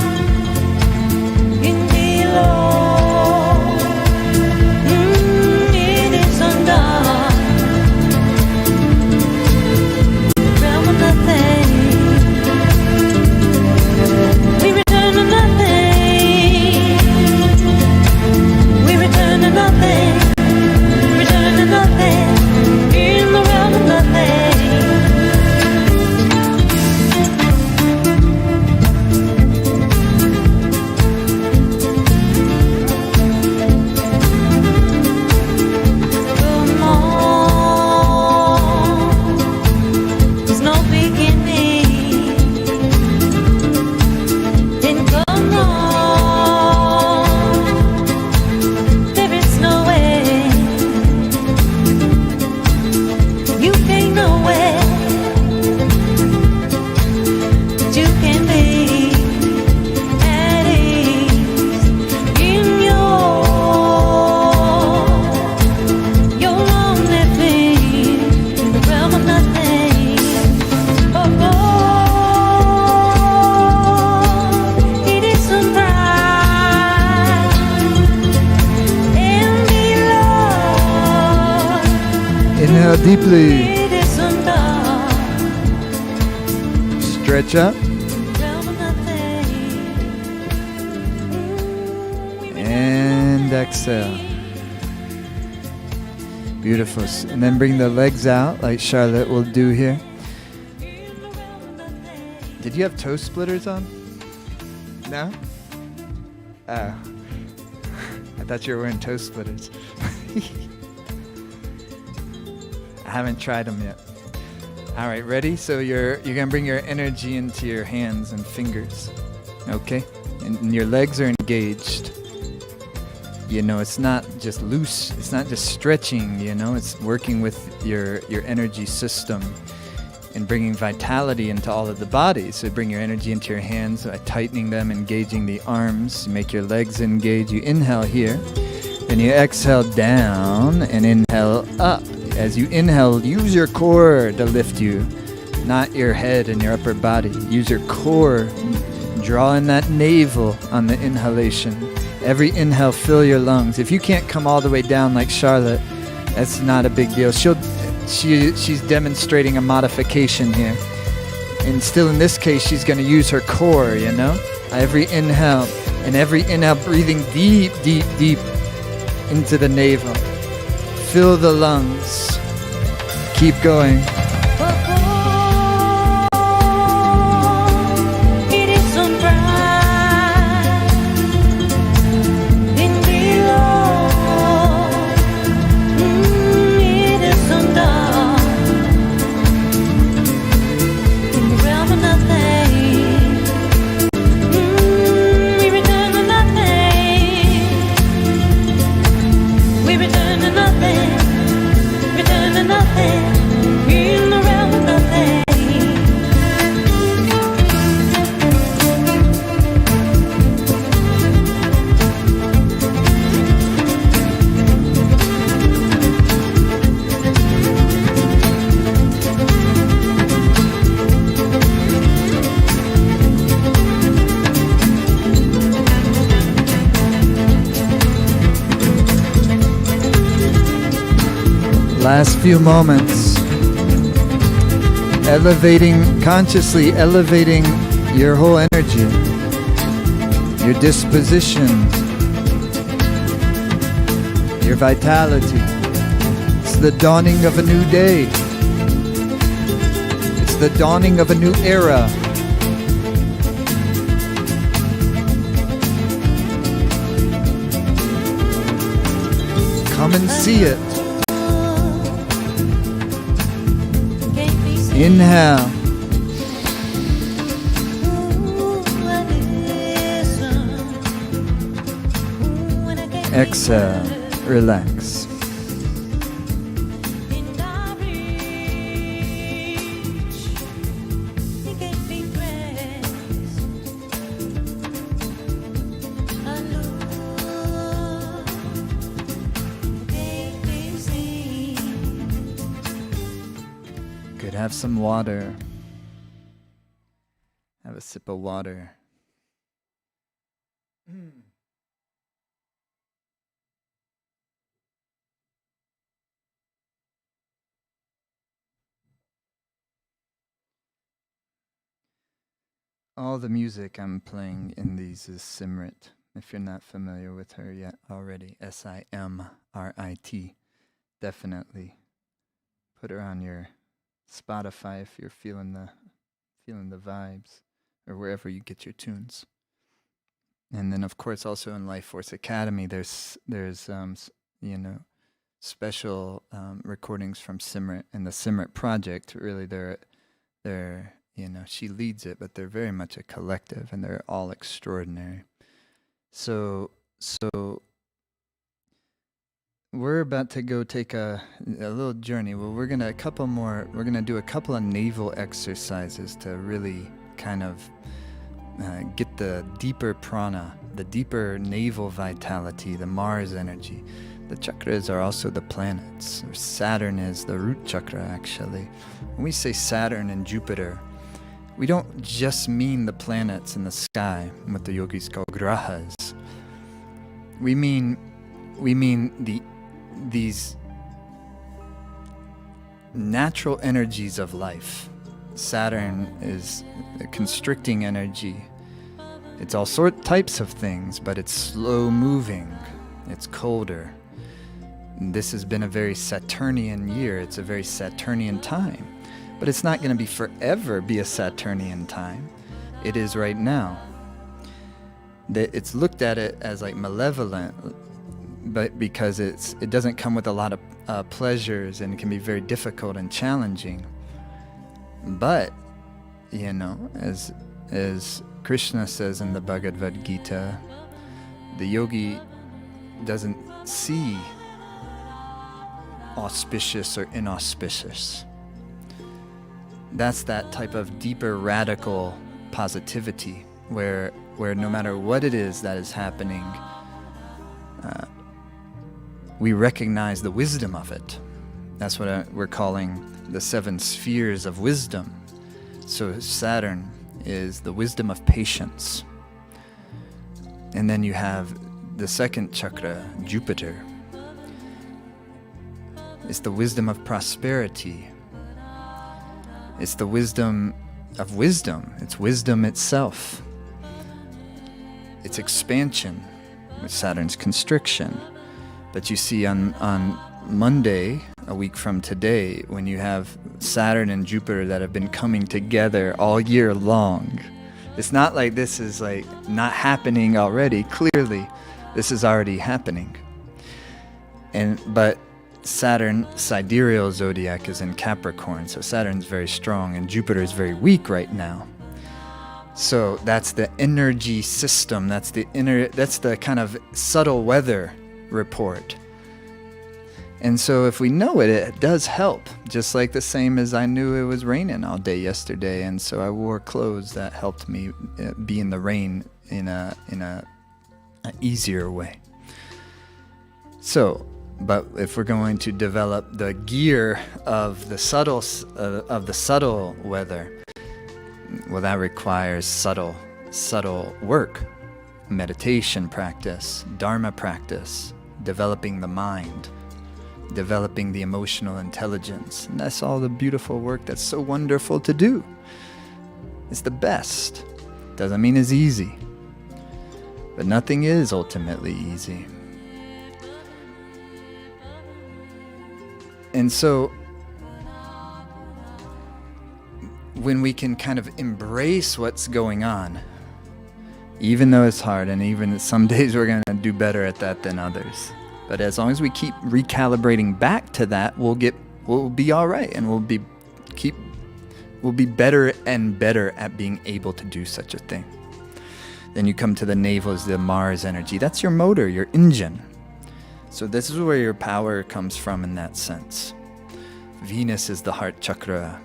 A: Inhale deeply. Stretch up. And exhale. Beautiful. And then bring the legs out like Charlotte will do here. Did you have toe splitters on? No? Oh. I thought you were wearing toe splitters. I haven't tried them yet. All right, ready? So you're gonna bring your energy into your hands and fingers, okay? And your legs are engaged. You know, it's not just loose. It's not just stretching. You know, it's working with your energy system and bringing vitality into all of the body. So bring your energy into your hands by tightening them, engaging the arms. You make your legs engage. You inhale here, then you exhale down and inhale up. As you inhale, use your core to lift you, not your head and your upper body. Use your core. Draw in that navel on the inhalation. Every inhale, fill your lungs. If you can't come all the way down like Charlotte, that's not a big deal. She's demonstrating a modification here. And still in this case, she's going to use her core, you know? Every inhale, and every inhale, breathing deep, deep, deep into the navel. Fill the lungs. Keep going. Last few moments. Consciously elevating your whole energy, your disposition, your vitality. It's the dawning of a new day. It's the dawning of a new era. Come and see it. Inhale. Exhale. Relax. Have some water. Have a sip of water. All the music I'm playing in these is Simrit. If you're not familiar with her yet already, Simrit. Definitely put her on your Spotify if you're feeling the vibes, or wherever you get your tunes. And then of course also in Life Force Academy there's special recordings from Simrit and the Simrit project. Really they're she leads it, but they're very much a collective and they're all extraordinary. So we're about to go take a little journey. Well, we're gonna do a couple of navel exercises to really kind of get the deeper prana, the deeper navel vitality, the Mars energy. The chakras are also the planets. Saturn is the root chakra, actually. When we say Saturn and Jupiter, we don't just mean the planets in the sky, what the yogis call grahas. We mean these natural energies of life. Saturn is a constricting energy. It's all types of things, but it's slow moving. It's colder. This has been a very Saturnian year. It's a very Saturnian time. But it's not going to be forever be a Saturnian time. It is right now. It's looked at it as like malevolent, but because it doesn't come with a lot of pleasures, and it can be very difficult and challenging. But, you know, as Krishna says in the Bhagavad Gita, the yogi doesn't see auspicious or inauspicious. That's that type of deeper radical positivity where no matter what it is that is happening, we recognize the wisdom of it. That's what we're calling the 7 spheres of wisdom. So Saturn is the wisdom of patience. And then you have the second chakra, Jupiter. It's the wisdom of prosperity. It's the wisdom of wisdom. It's wisdom itself. It's expansion with Saturn's constriction. But you see on Monday, a week from today, when you have Saturn and Jupiter that have been coming together all year long, it's not like this is like not happening already. Clearly, this is already happening. But Saturn, sidereal zodiac, is in Capricorn, so Saturn's very strong and Jupiter is very weak right now. So that's the energy system. That's the kind of subtle weather report. And so if we know it, it does help. Just like the same as I knew it was raining all day yesterday, and so I wore clothes that helped me be in the rain in a easier way. So, but if we're going to develop the gear of the subtle weather, well, that requires subtle work, meditation practice, dharma practice, developing the mind, developing the emotional intelligence. And that's all the beautiful work that's so wonderful to do. It's the best. Doesn't mean it's easy. But nothing is ultimately easy. And so, when we can kind of embrace what's going on, even though it's hard, and even some days we're going to do better at that than others. But as long as we keep recalibrating back to that, we'll be all right, and we'll be better and better at being able to do such a thing. Then you come to the navel, is the Mars energy. That's your motor, your engine. So this is where your power comes from in that sense. Venus is the heart chakra,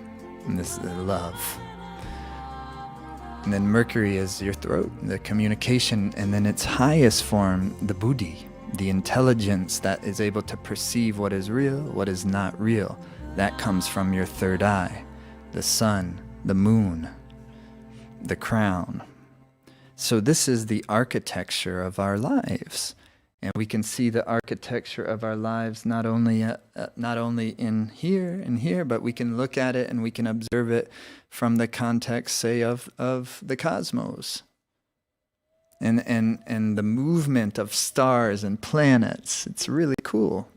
A: and this is the love. And then Mercury is your throat, the communication, and then its highest form, the buddhi, the intelligence that is able to perceive what is real, what is not real. That comes from your third eye, the sun, the moon, the crown. So this is the architecture of our lives. And we can see the architecture of our lives not only in here and here, but we can look at it and we can observe it from the context, say, of the cosmos. And the movement of stars and planets. It's really cool.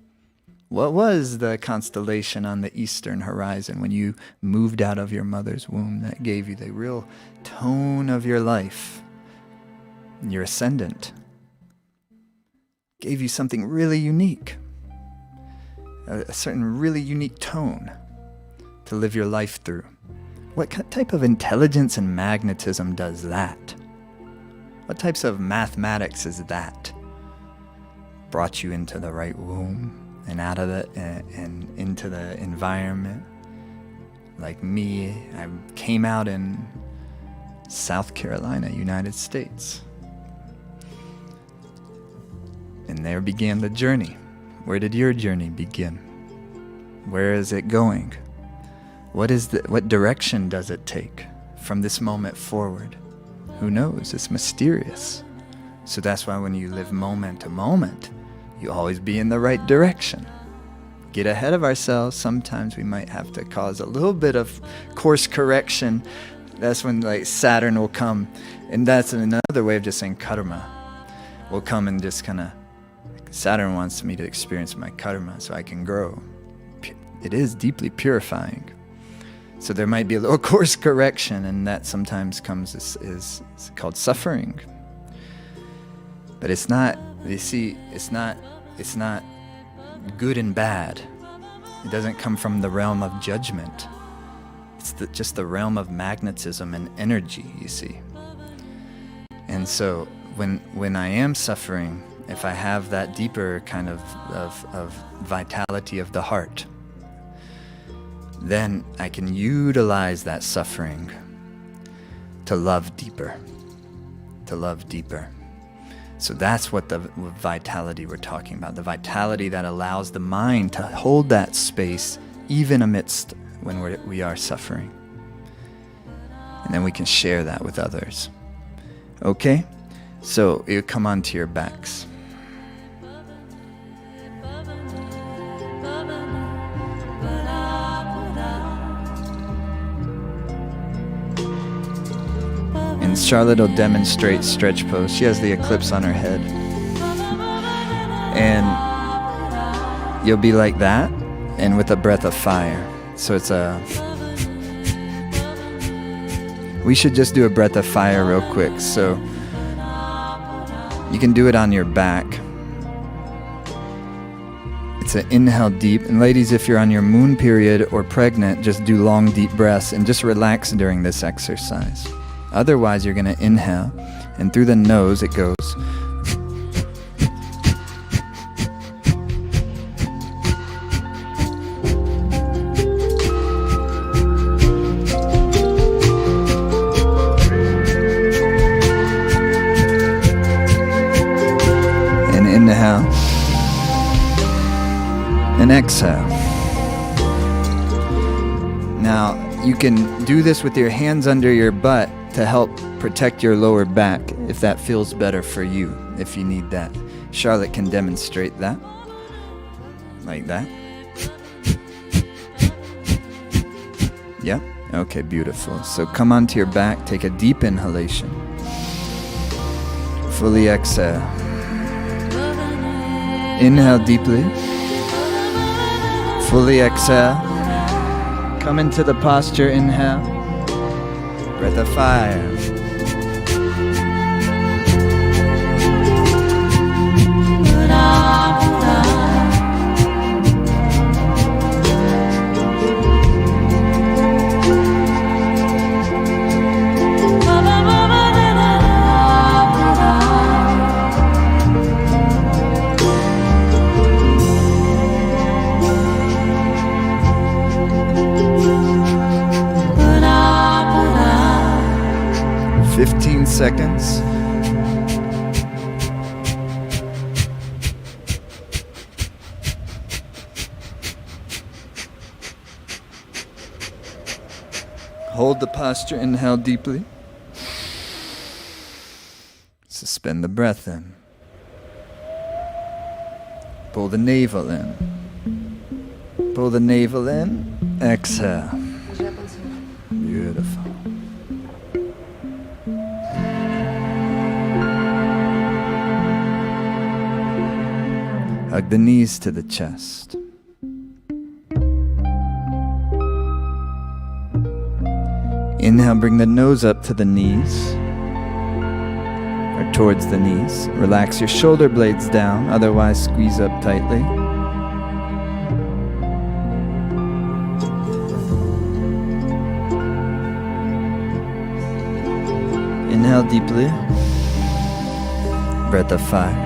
A: What was the constellation on the eastern horizon when you moved out of your mother's womb that gave you the real tone of your life? Your ascendant gave you something really unique, a certain really unique tone to live your life through. What type of intelligence and magnetism does that? What types of mathematics is that? Brought you into the right womb and out of it and into the environment. Like me, I came out in South Carolina, United States. And there began the journey. Where did your journey begin? Where is it going? What direction does it take from this moment forward? Who knows? It's mysterious. So that's why when you live moment to moment, you always be in the right direction. get ahead of ourselves. Sometimes we might have to cause a little bit of course correction. That's when like Saturn will come, and that's another way of just saying karma will come and just kind of, Saturn wants me to experience my karma so I can grow. It is deeply purifying. So there might be a little course correction, and that sometimes comes is called suffering. But it's not, you see, it's not good and bad. It doesn't come from the realm of judgment. It's just the realm of magnetism and energy, you see. And so when I am suffering, if I have that deeper kind of vitality of the heart, then I can utilize that suffering to love deeper, So that's what the vitality we're talking about, the vitality that allows the mind to hold that space even amidst when we are suffering. And then we can share that with others. Okay? So you come onto your backs. And Charlotte will demonstrate stretch pose. She has the eclipse on her head. And you'll be like that, and with a breath of fire. So it's we should just do a breath of fire real quick. So you can do it on your back. It's an inhale deep. And ladies, if you're on your moon period or pregnant, just do long, deep breaths and just relax during this exercise. Otherwise, you're going to inhale, and through the nose it goes. And inhale. And exhale. Now, you can do this with your hands under your butt to help protect your lower back if that feels better for you, if you need that. Charlotte can demonstrate that. Like that. Yeah? Okay, beautiful. So come onto your back, take a deep inhalation. Fully exhale. Inhale deeply. Fully exhale. Come into the posture, inhale. Breath of fire. Seconds. Hold the posture, inhale deeply. Suspend the breath in. Pull the navel in. Pull the navel in. Exhale. Beautiful. Hug the knees to the chest. Inhale, bring the nose up to the knees, or towards the knees. Relax your shoulder blades down, otherwise squeeze up tightly. Inhale deeply. Breath of fire.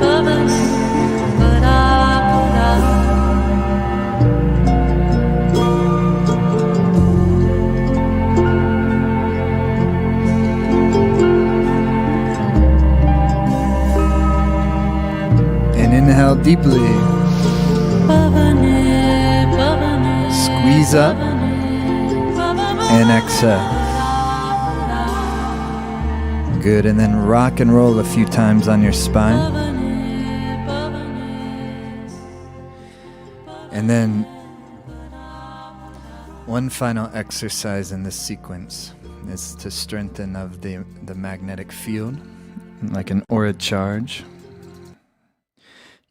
B: Bhavane
A: Inhale deeply. Squeeze up and exhale. Good, and then rock and roll a few times on your spine. And then one final exercise in this sequence is to strengthen of the magnetic field, like an aura charge.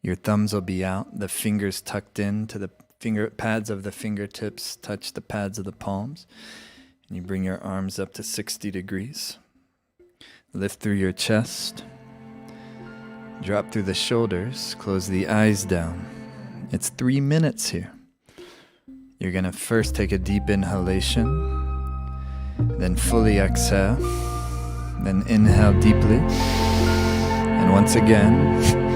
A: Your thumbs will be out, the fingers tucked into the pads of the fingertips, touch the pads of the palms. And you bring your arms up to 60 degrees. Lift through your chest. Drop through the shoulders, close the eyes down. It's 3 minutes here. You're going to first take a deep inhalation, then fully exhale, then inhale deeply, and once again.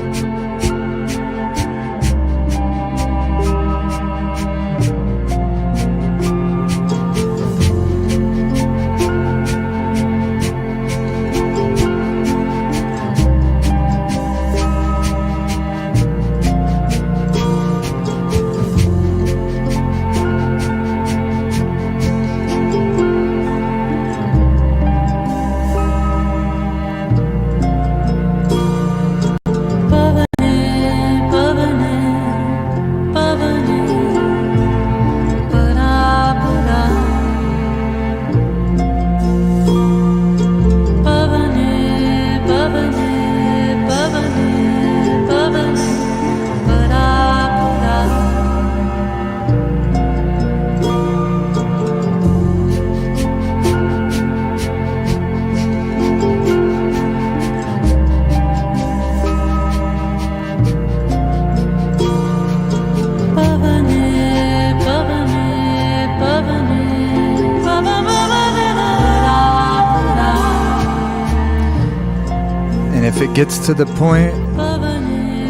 A: If it gets to the point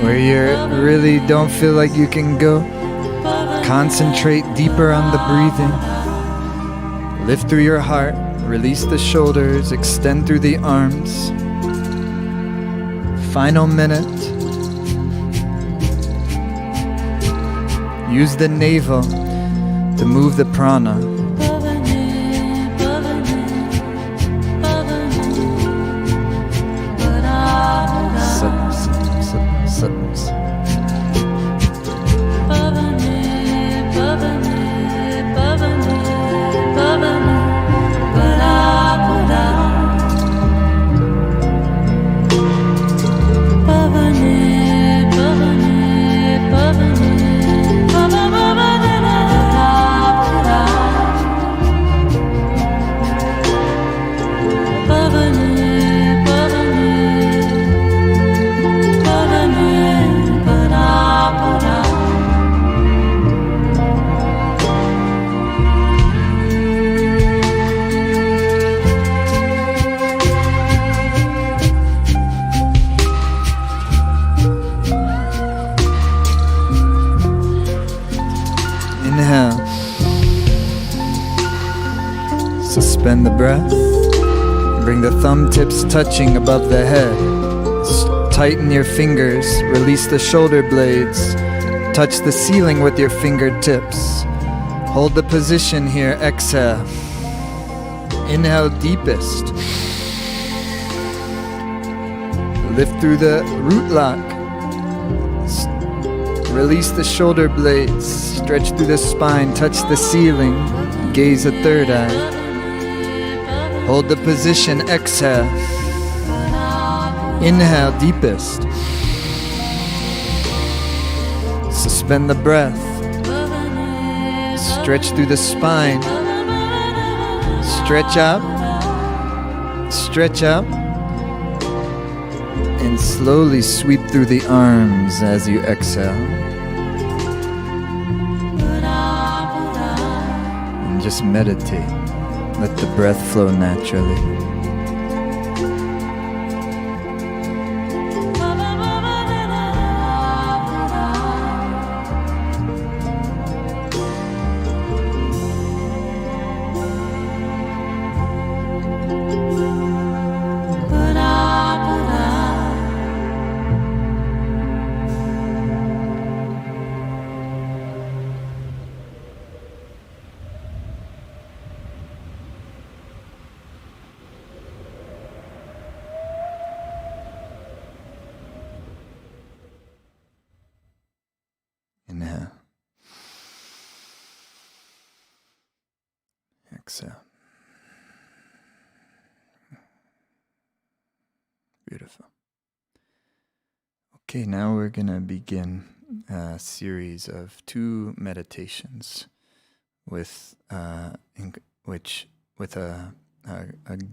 A: where you really don't feel like you can go, concentrate deeper on the breathing. Lift through your heart, release the shoulders, extend through the arms. Final minute. Use the navel to move the prana. Inhale. Suspend the breath. Bring the thumb tips touching above the head. Tighten your fingers. Release the shoulder blades. Touch the ceiling with your fingertips. Hold the position here. Exhale. Inhale deepest. Lift through the root lock. Release the shoulder blades. Stretch through the spine. Touch the ceiling. Gaze a third eye. Hold the position. Exhale. Inhale deepest. Suspend the breath. Stretch through the spine. Stretch up. Stretch up. And slowly sweep through the arms as you exhale. And just meditate. Let the breath flow naturally. exhale. Beautiful. Okay, now we're going to begin a series of 2 meditations with a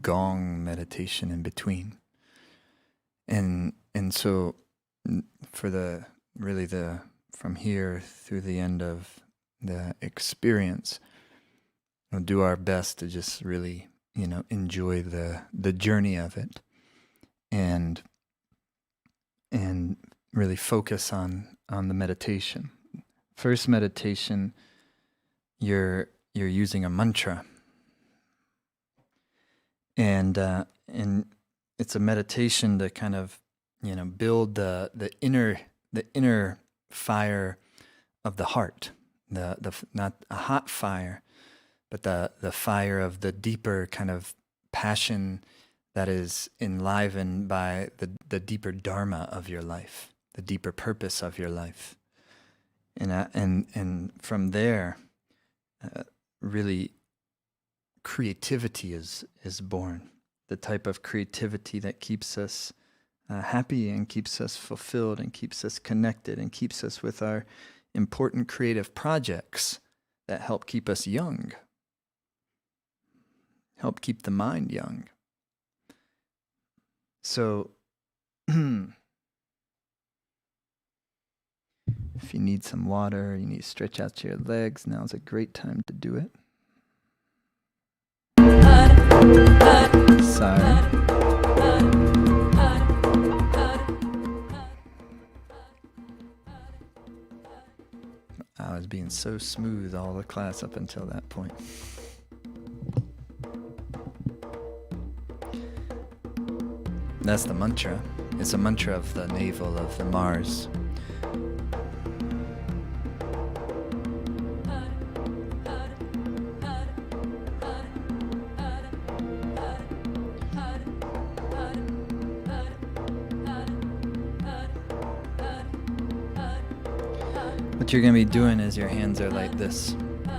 A: gong meditation in between. And so for from here through the end of the experience, we'll do our best to just really, enjoy the journey of it and really focus on the meditation. First meditation, you're using a mantra, and it's a meditation to kind of build the inner fire of the heart, the not a hot fire, but the fire of the deeper kind of passion that is enlivened by the deeper dharma of your life, the deeper purpose of your life, and from there, really, creativity is born. The type of creativity that keeps us happy and keeps us fulfilled and keeps us connected and keeps us with our important creative projects that help keep us young, help keep the mind young. So, if you need some water, you need to stretch out your legs, now's a great time to do it. Sorry. I was being so smooth all the class up until that point. That's the mantra. It's a mantra of the navel of the Mars. What you're going to be doing is your hands are like this,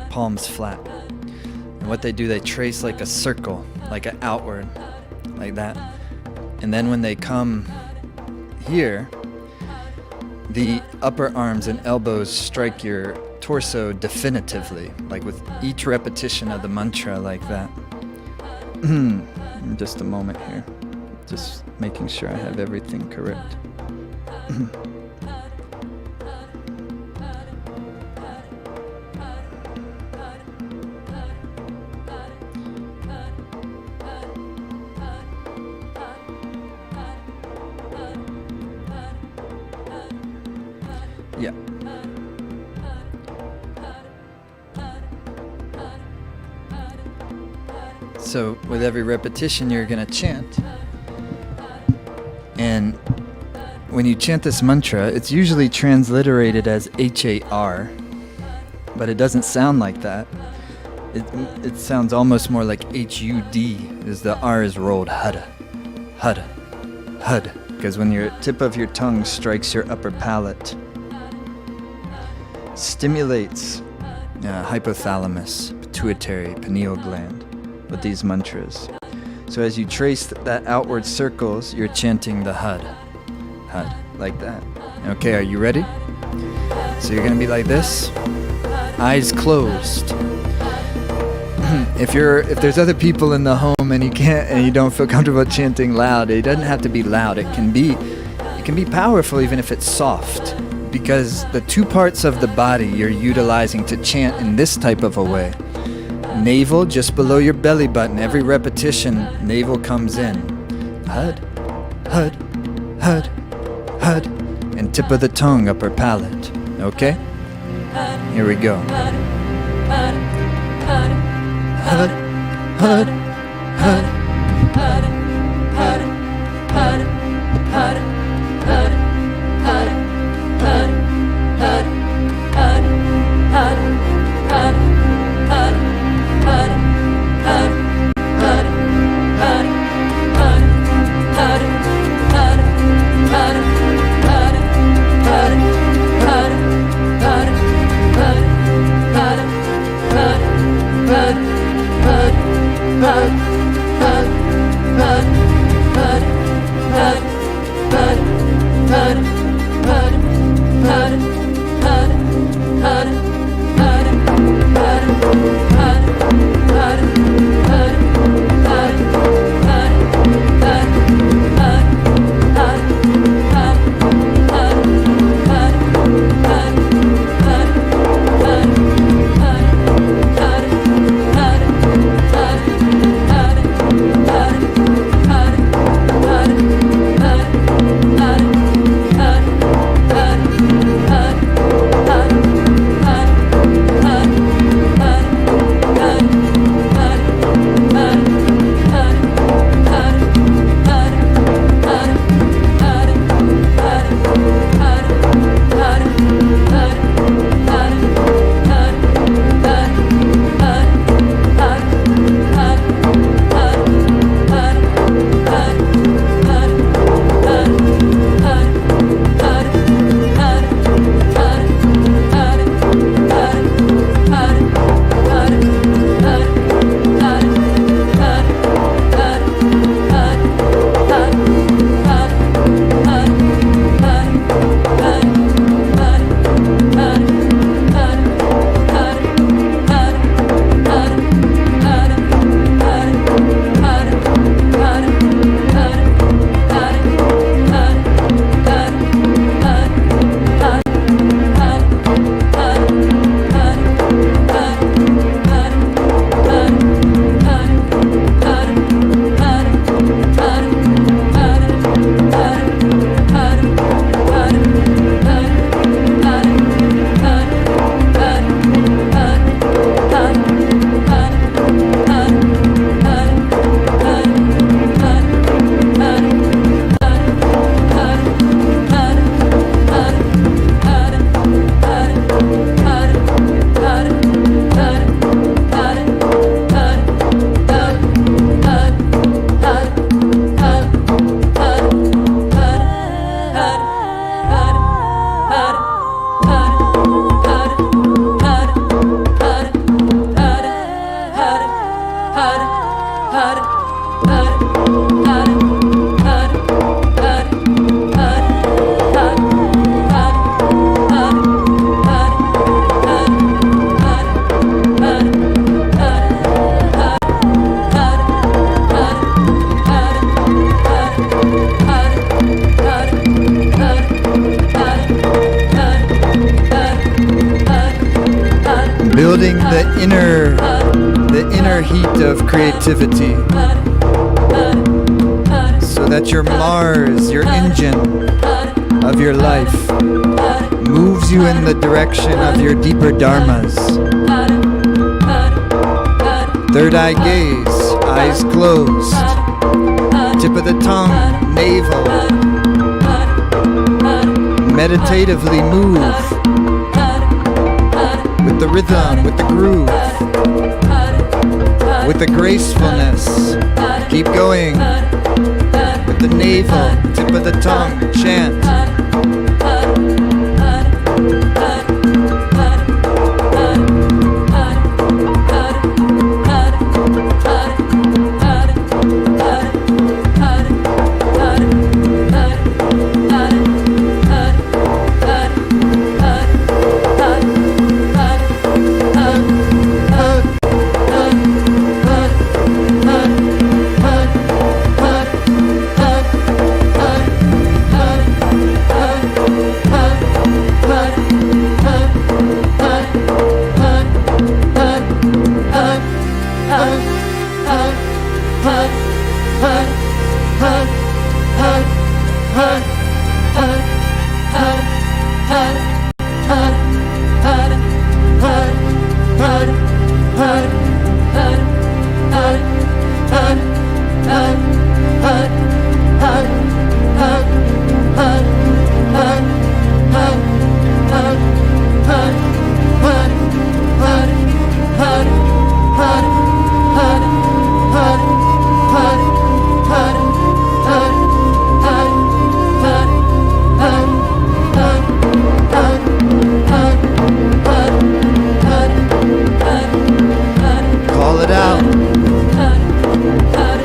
A: palms flat. And what they do, they trace like a circle, like an outward, like that. And then when they come here, the upper arms and elbows strike your torso definitively, like with each repetition of the mantra like that. Just a moment here. Just making sure I have everything correct. Yeah. So with every repetition, you're going to chant. And when you chant this mantra, it's usually transliterated as H-A-R, but it doesn't sound like that. It sounds almost more like H-U-D, as the R is rolled. Hud, hud, hud. Because when your tip of your tongue strikes your upper palate, stimulates hypothalamus, pituitary, pineal gland with these mantras. So as you trace that outward circles, you're chanting the hud, hud, like that. Okay, are you ready? So you're going to be like this, eyes closed. If there's other people in the home and you don't feel comfortable chanting loud, it doesn't have to be loud. It can be powerful even if it's soft. Because the 2 parts of the body you're utilizing to chant in this type of a way. Navel just below your belly button. Every repetition, navel comes in. Hud, hud, hud, hud. And tip of the tongue, upper palate. Okay? Here we go. Hud, hud, hud, hud, hud, hud, hud, hud, hud, hud.
B: Hud,
A: building the inner heat of creativity, so that your Mars, your engine of your life, moves you in the direction of your deeper dharmas. Third eye gaze, eyes closed, tip of the tongue, navel. Meditatively move with the rhythm, with the groove, with the gracefulness. Keep going with the navel, tip of the tongue, chant.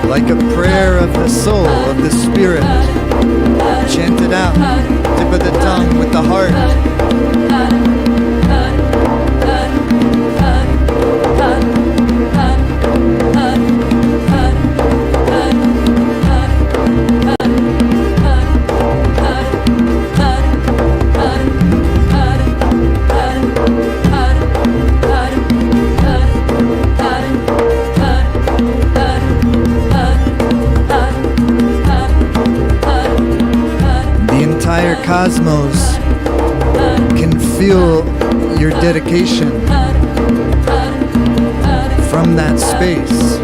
A: Like a prayer of the soul, of the spirit. Chant it out, tip of the tongue with the heart. Cosmos can feel your dedication from that space.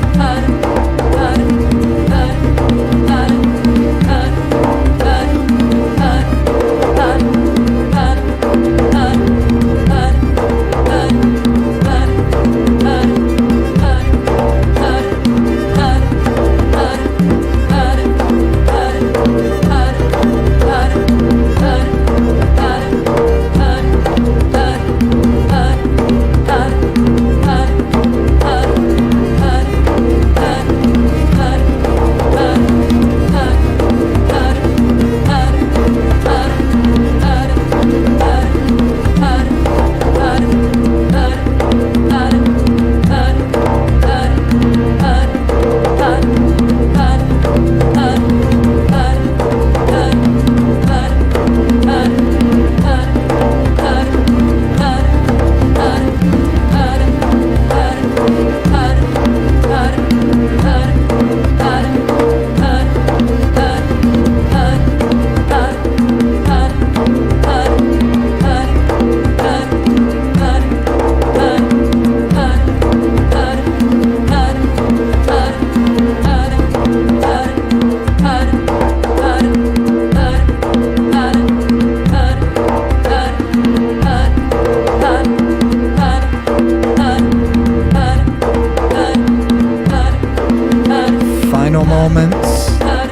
A: Moments,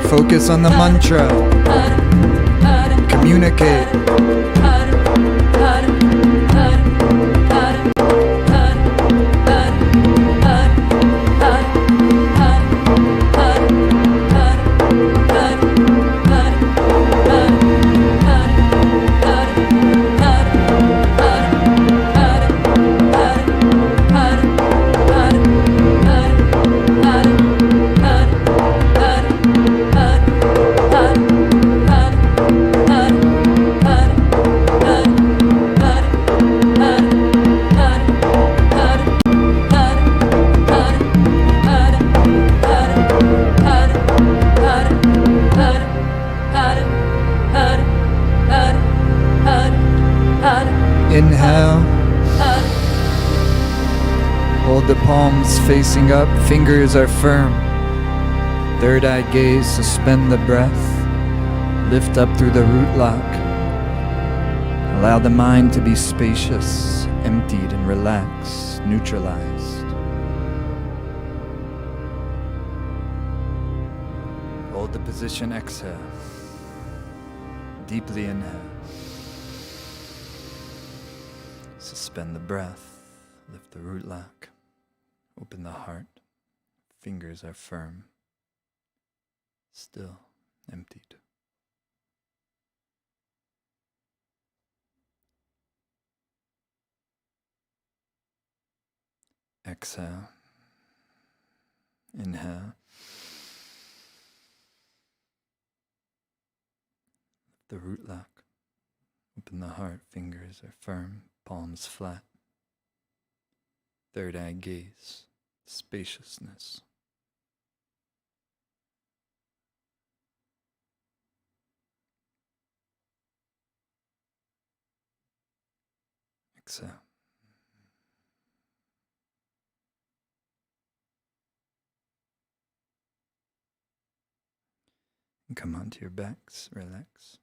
A: focus on the mantra, communicate. Inhale. Hold the palms facing up, fingers are firm. Third eye gaze, suspend the breath. Lift up through the root lock. Allow the mind to be spacious, emptied and relaxed, neutralized. Hold the position, exhale. Deeply inhale. Suspend the breath. Lift the root lock. Open the heart. Fingers are firm. Still emptied. Exhale. Inhale. The root lock. Open the heart. Fingers are firm. Palms flat. Third eye gaze. Spaciousness. Exhale. And come onto your backs. Relax.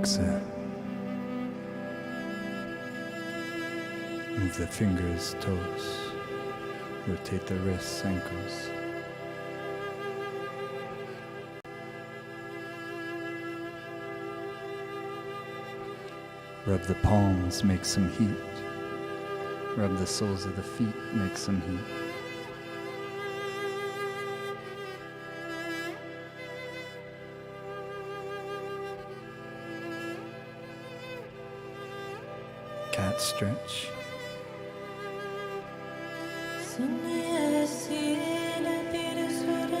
A: exhale. Move the fingers, toes. Rotate the wrists, ankles. Rub the palms, make some heat. Rub the soles of the feet, make some heat. Cat stretch.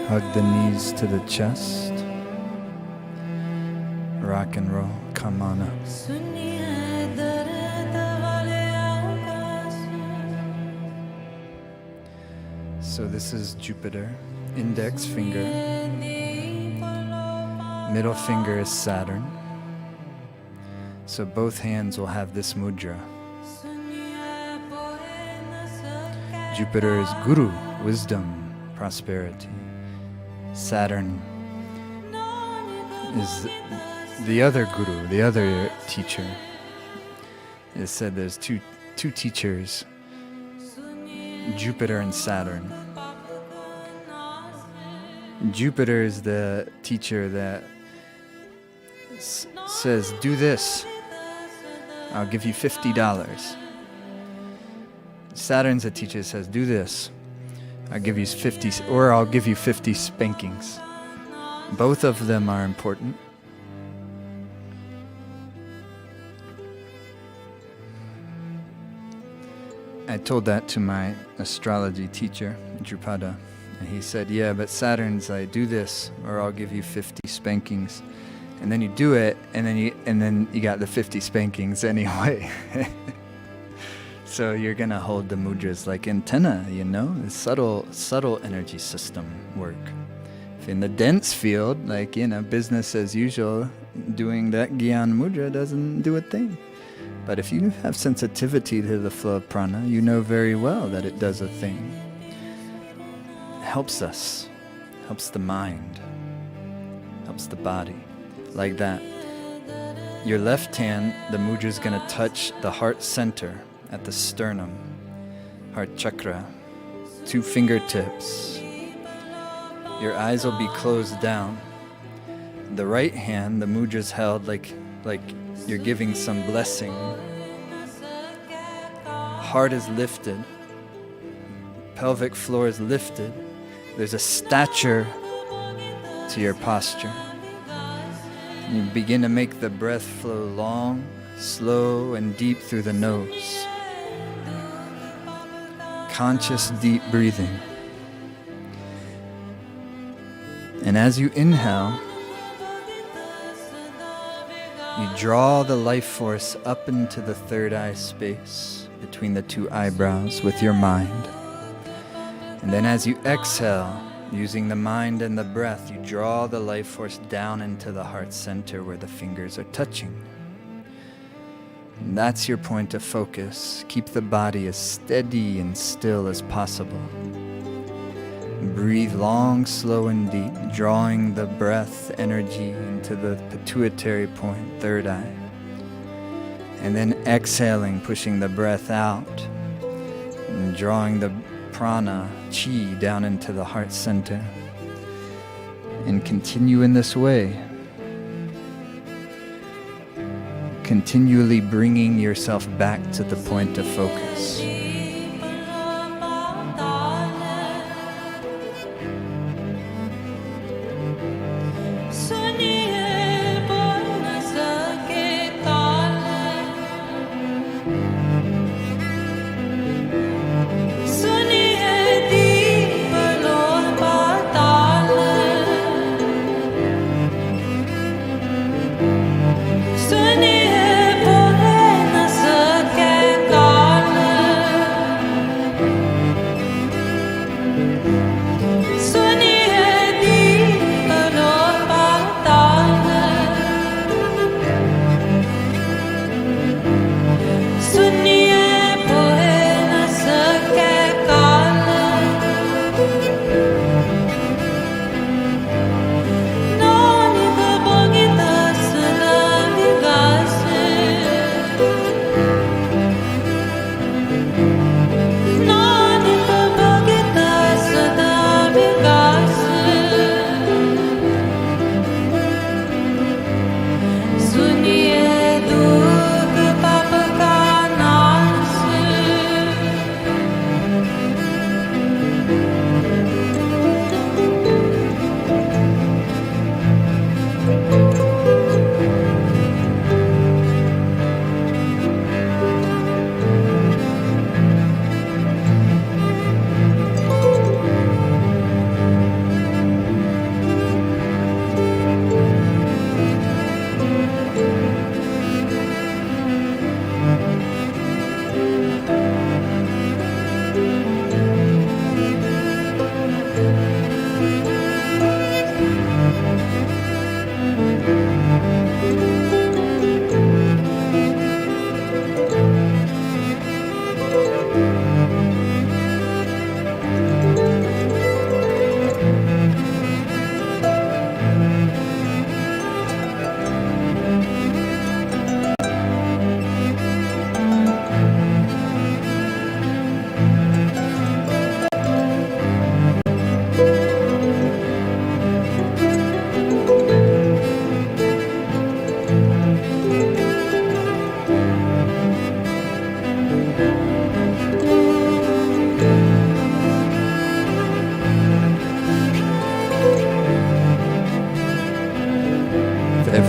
A: Hug the knees to the chest. Rock and roll, come on up. So this is Jupiter, index finger. Middle finger is Saturn. So both hands will have this mudra. Jupiter is Guru, wisdom, prosperity. Saturn is the other guru, the other teacher. It is said there's two teachers, Jupiter and Saturn. Jupiter is the teacher that says, do this, I'll give you $50. Saturn's a teacher that says, do this, I'll give you 50, or I'll give you 50 spankings. Both of them are important. I told that to my astrology teacher, Drupada, and he said, yeah, but Saturn's like, do this, or I'll give you 50 spankings. And then you do it, and then you got the 50 spankings anyway. So you're gonna hold the mudras like antenna, you know, the subtle energy system work. If in the dense field, like, you know, business as usual, doing that Gyan mudra doesn't do a thing. But if you have sensitivity to the flow of prana, you know very well that it does a thing. It helps us, helps the mind, helps the body. Like that. Your left hand, the mudra is going to touch the heart center at the sternum, heart chakra, 2 fingertips. Your eyes will be closed down. The right hand, the mudra is held like you're giving some blessing. Heart is lifted. Pelvic floor is lifted. There's a stature to your posture. You begin to make the breath flow long, slow, and deep through the nose. Conscious, deep breathing. And as you inhale, you draw the life force up into the third eye space between the 2 eyebrows with your mind. And then as you exhale, using the mind and the breath, you draw the life force down into the heart center where the fingers are touching. And that's your point of focus. Keep the body as steady and still as possible. Breathe long, slow, and deep, drawing the breath energy into the pituitary point, third eye. And then exhaling, pushing the breath out, and drawing the prana, chi, down into the heart center. And continue in this way. Continually bringing yourself back to the point of focus.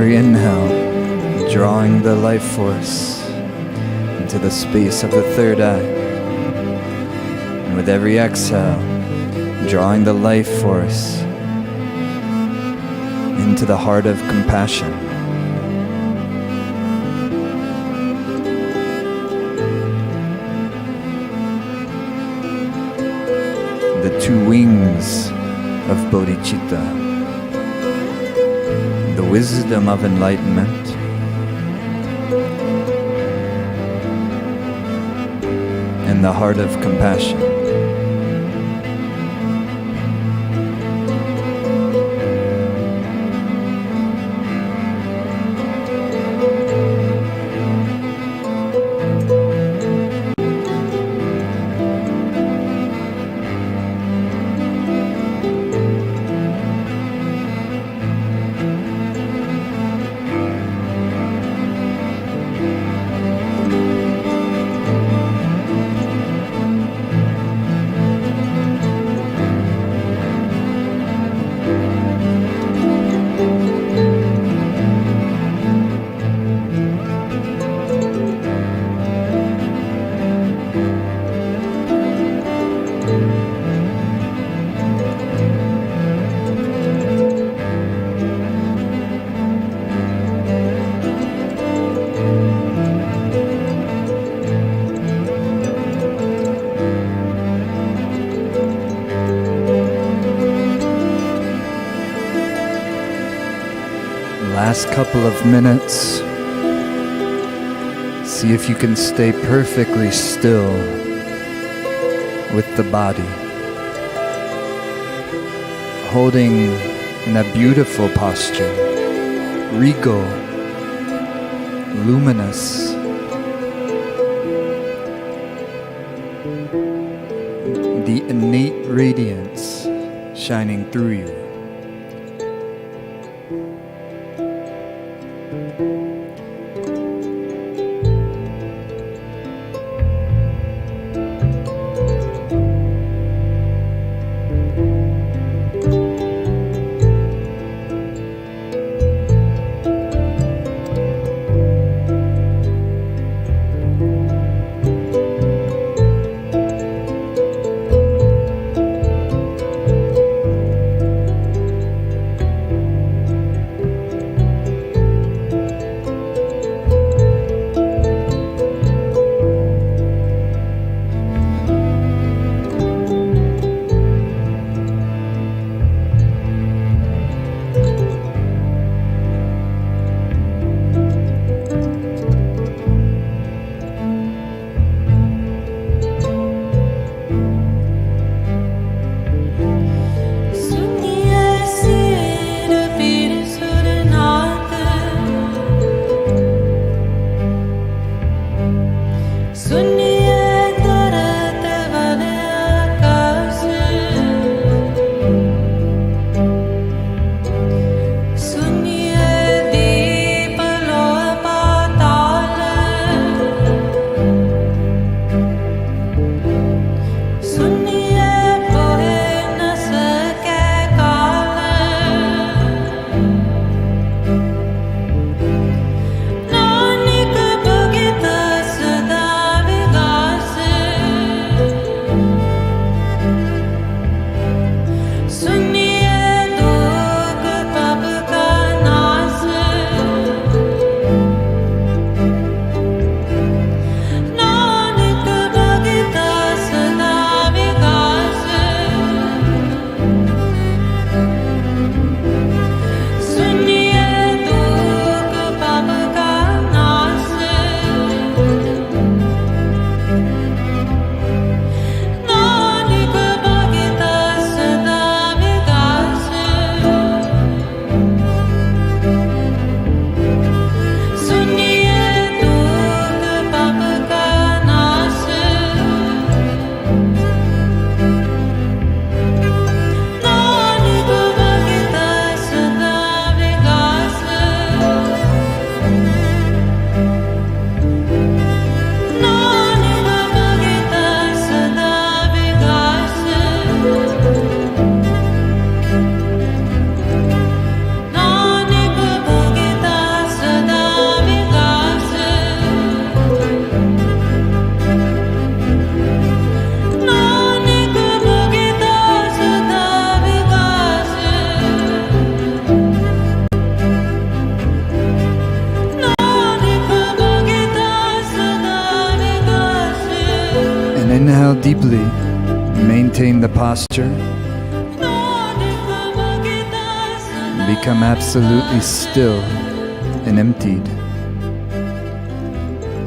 A: every inhale, drawing the life force into the space of the third eye. And with every exhale, drawing the life force into the heart of compassion. The two wings of bodhicitta, the wisdom of enlightenment and the heart of compassion. Last couple of minutes. See if you can stay perfectly still with the body. Holding in a beautiful posture, regal, luminous. The innate radiance shining through you. Inhale deeply. Maintain the posture. Become absolutely still and emptied.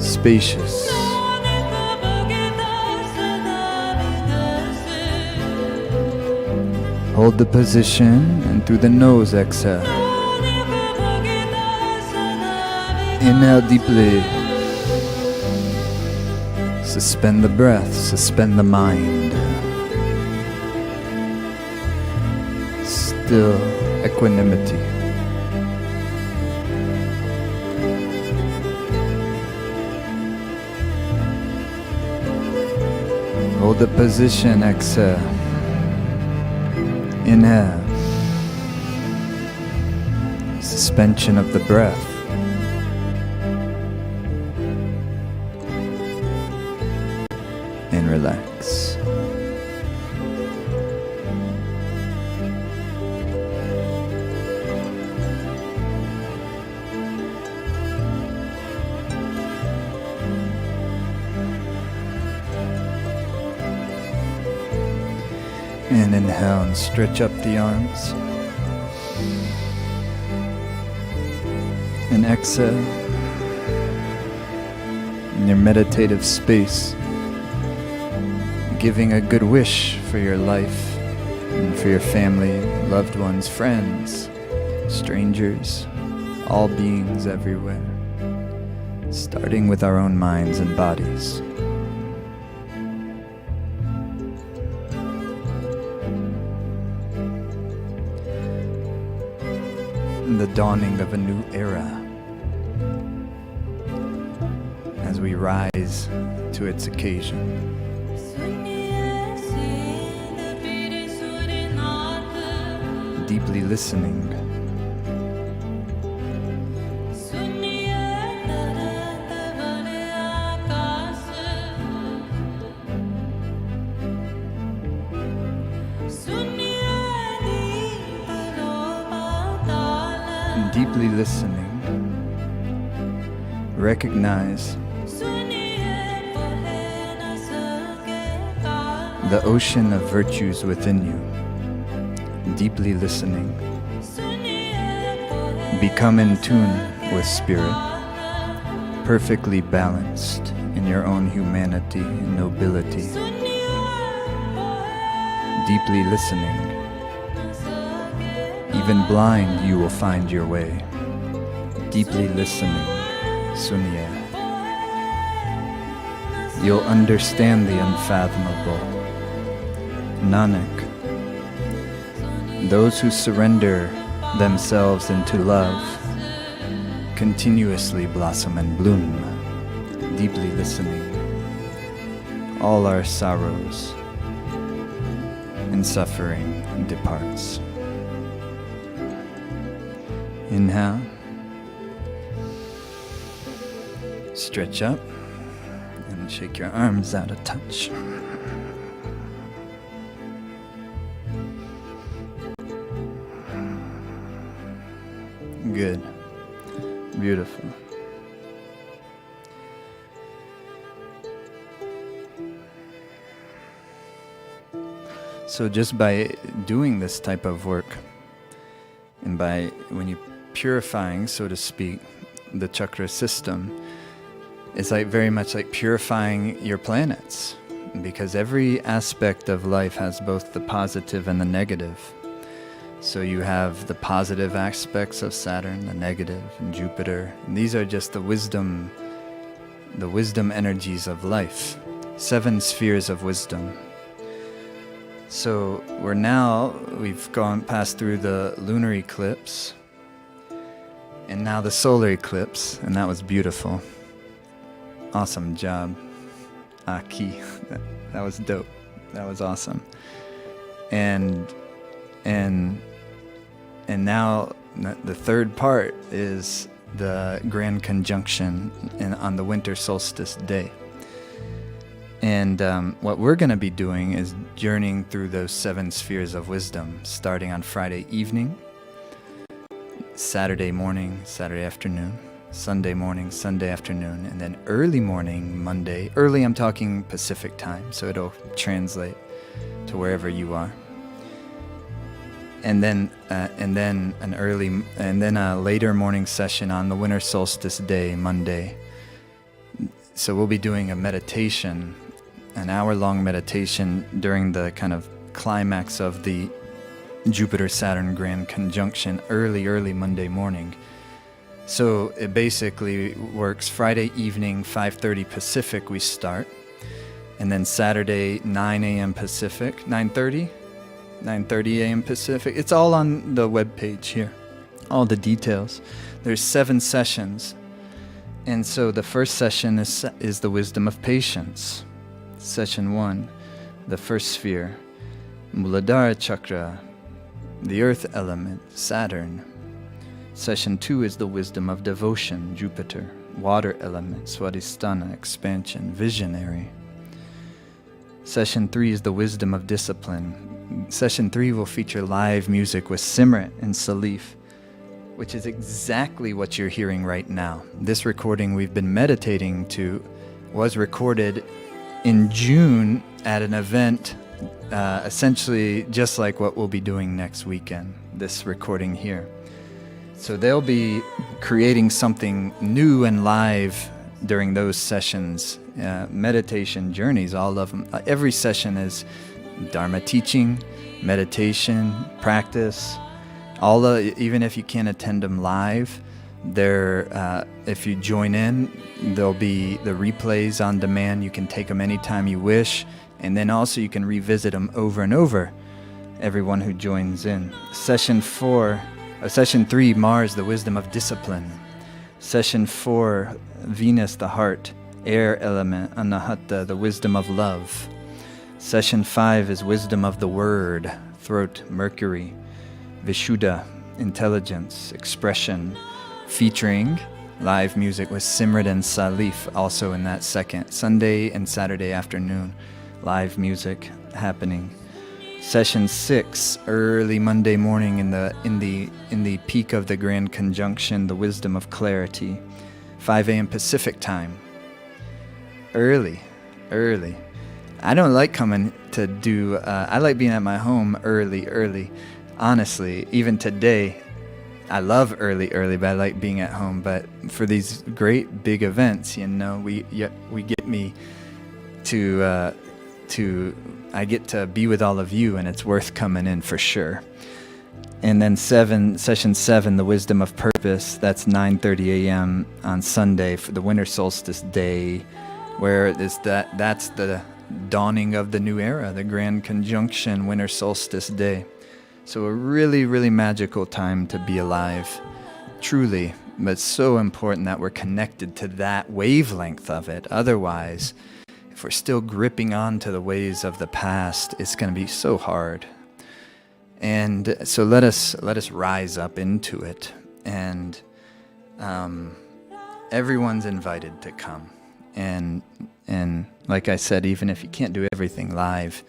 A: Spacious. Hold the position and through the nose exhale. Inhale deeply. Suspend the breath, suspend the mind. Still equanimity. Hold the position, exhale. Inhale. Suspension of the breath. And relax. And inhale and stretch up the arms. And exhale. In your meditative space, giving a good wish for your life and for your family, loved ones, friends, strangers, all beings everywhere, starting with our own minds and bodies. The dawning of a new era as we rise to its occasion. Deeply listening. Deeply listening, recognize the ocean of virtues within you. Deeply listening, become in tune with spirit, perfectly balanced in your own humanity and nobility. Deeply listening, even blind, you will find your way. Deeply listening, Sunya. You'll understand the unfathomable. Nanak. Those who surrender themselves into love continuously blossom and bloom. Deeply listening. All our sorrows and suffering departs. Inhale. Stretch up and shake your arms out of touch. Good. Beautiful. So just by doing this type of work, and by when you purifying, so to speak, the chakra system, it's like very much like purifying your planets, because every aspect of life has both the positive and the negative. So you have the positive aspects of Saturn, the negative, and Jupiter. And these are just the wisdom energies of life, 7 spheres of wisdom. So we've gone past through the lunar eclipse, and now the solar eclipse, and that was beautiful. Awesome job, Aki. That was dope. That was awesome. And now the third part is the grand conjunction on the winter solstice day. And what we're going to be doing is journeying through those 7 spheres of wisdom, starting on Friday evening, Saturday morning, Saturday afternoon, Sunday morning, Sunday afternoon, and then early morning, Monday. Early, I'm talking Pacific time, so it'll translate to wherever you are. And then a later morning session on the winter solstice day, Monday. So we'll be doing a meditation, an hour-long meditation during the kind of climax of the Jupiter-Saturn grand conjunction early Monday morning. So it basically works Friday evening, 5:30 Pacific we start, and then Saturday 9 a.m. Pacific, 9:30 a.m. Pacific. It's all on the webpage here, all the details. There's 7 sessions. And so the first session is the wisdom of patience. Session 1, the first sphere, Muladhara Chakra, the earth element, Saturn. Session 2 is the wisdom of devotion, Jupiter, water element, Swadhisthana, expansion, visionary. Session 3 is the wisdom of discipline. Session 3 will feature live music with Simrit and Salif, which is exactly what you're hearing right now. This recording we've been meditating to was recorded in June at an event, essentially just like what we'll be doing next weekend, this recording here. So they'll be creating something new and live during those sessions, meditation journeys, all of them. Every session is Dharma teaching, meditation, practice. Even if you can't attend them live, if you join in, there'll be the replays on demand. You can take them anytime you wish, and then also you can revisit them over and over, everyone who joins in. Session 3, Mars, the wisdom of discipline. Session 4, Venus, the heart, air element, Anahata, the wisdom of love. Session 5 is wisdom of the word, throat, Mercury. Vishuddha, intelligence, expression, featuring live music with Simrit and Salif, also in that second. Sunday and Saturday afternoon, live music happening. Session 6, early Monday morning in the peak of the grand conjunction, the wisdom of clarity, 5 a.m. Pacific time. Early. I don't like coming to do. I like being at my home early. Honestly, even today, I love early, but I like being at home. But for these great big events, we get me to I get to be with all of you, and it's worth coming in for sure. And then session 7, the wisdom of purpose. That's 9:30 a.m. on Sunday for the winter solstice day, where that's the dawning of the new era, the grand conjunction winter solstice day. So a really, really magical time to be alive, truly, but so important that we're connected to that wavelength of it. Otherwise, if we're still gripping on to the ways of the past, it's going to be so hard. And so let us rise up into it. And everyone's invited to come. And like I said, even if you can't do everything live,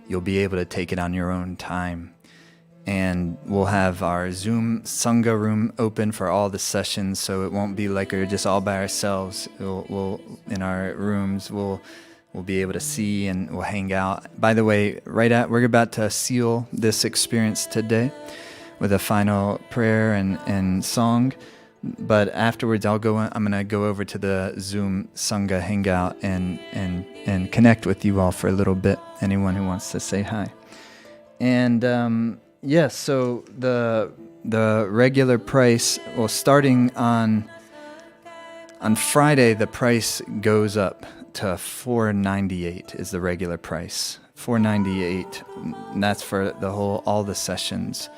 A: you'll be able to take it on your own time. And we'll have our Zoom Sangha room open for all the sessions, so it won't be like we're just all by ourselves. We'll in our rooms, we'll be able to see and we'll hang out. By the way, we're about to seal this experience today with a final prayer and song. But afterwards, I'm going to go over to the Zoom Sangha hangout and connect with you all for a little bit. Anyone who wants to say hi. And yes, so the regular price, well, starting on Friday, the price goes up to $498 is the regular price. $498, and that's for all the sessions,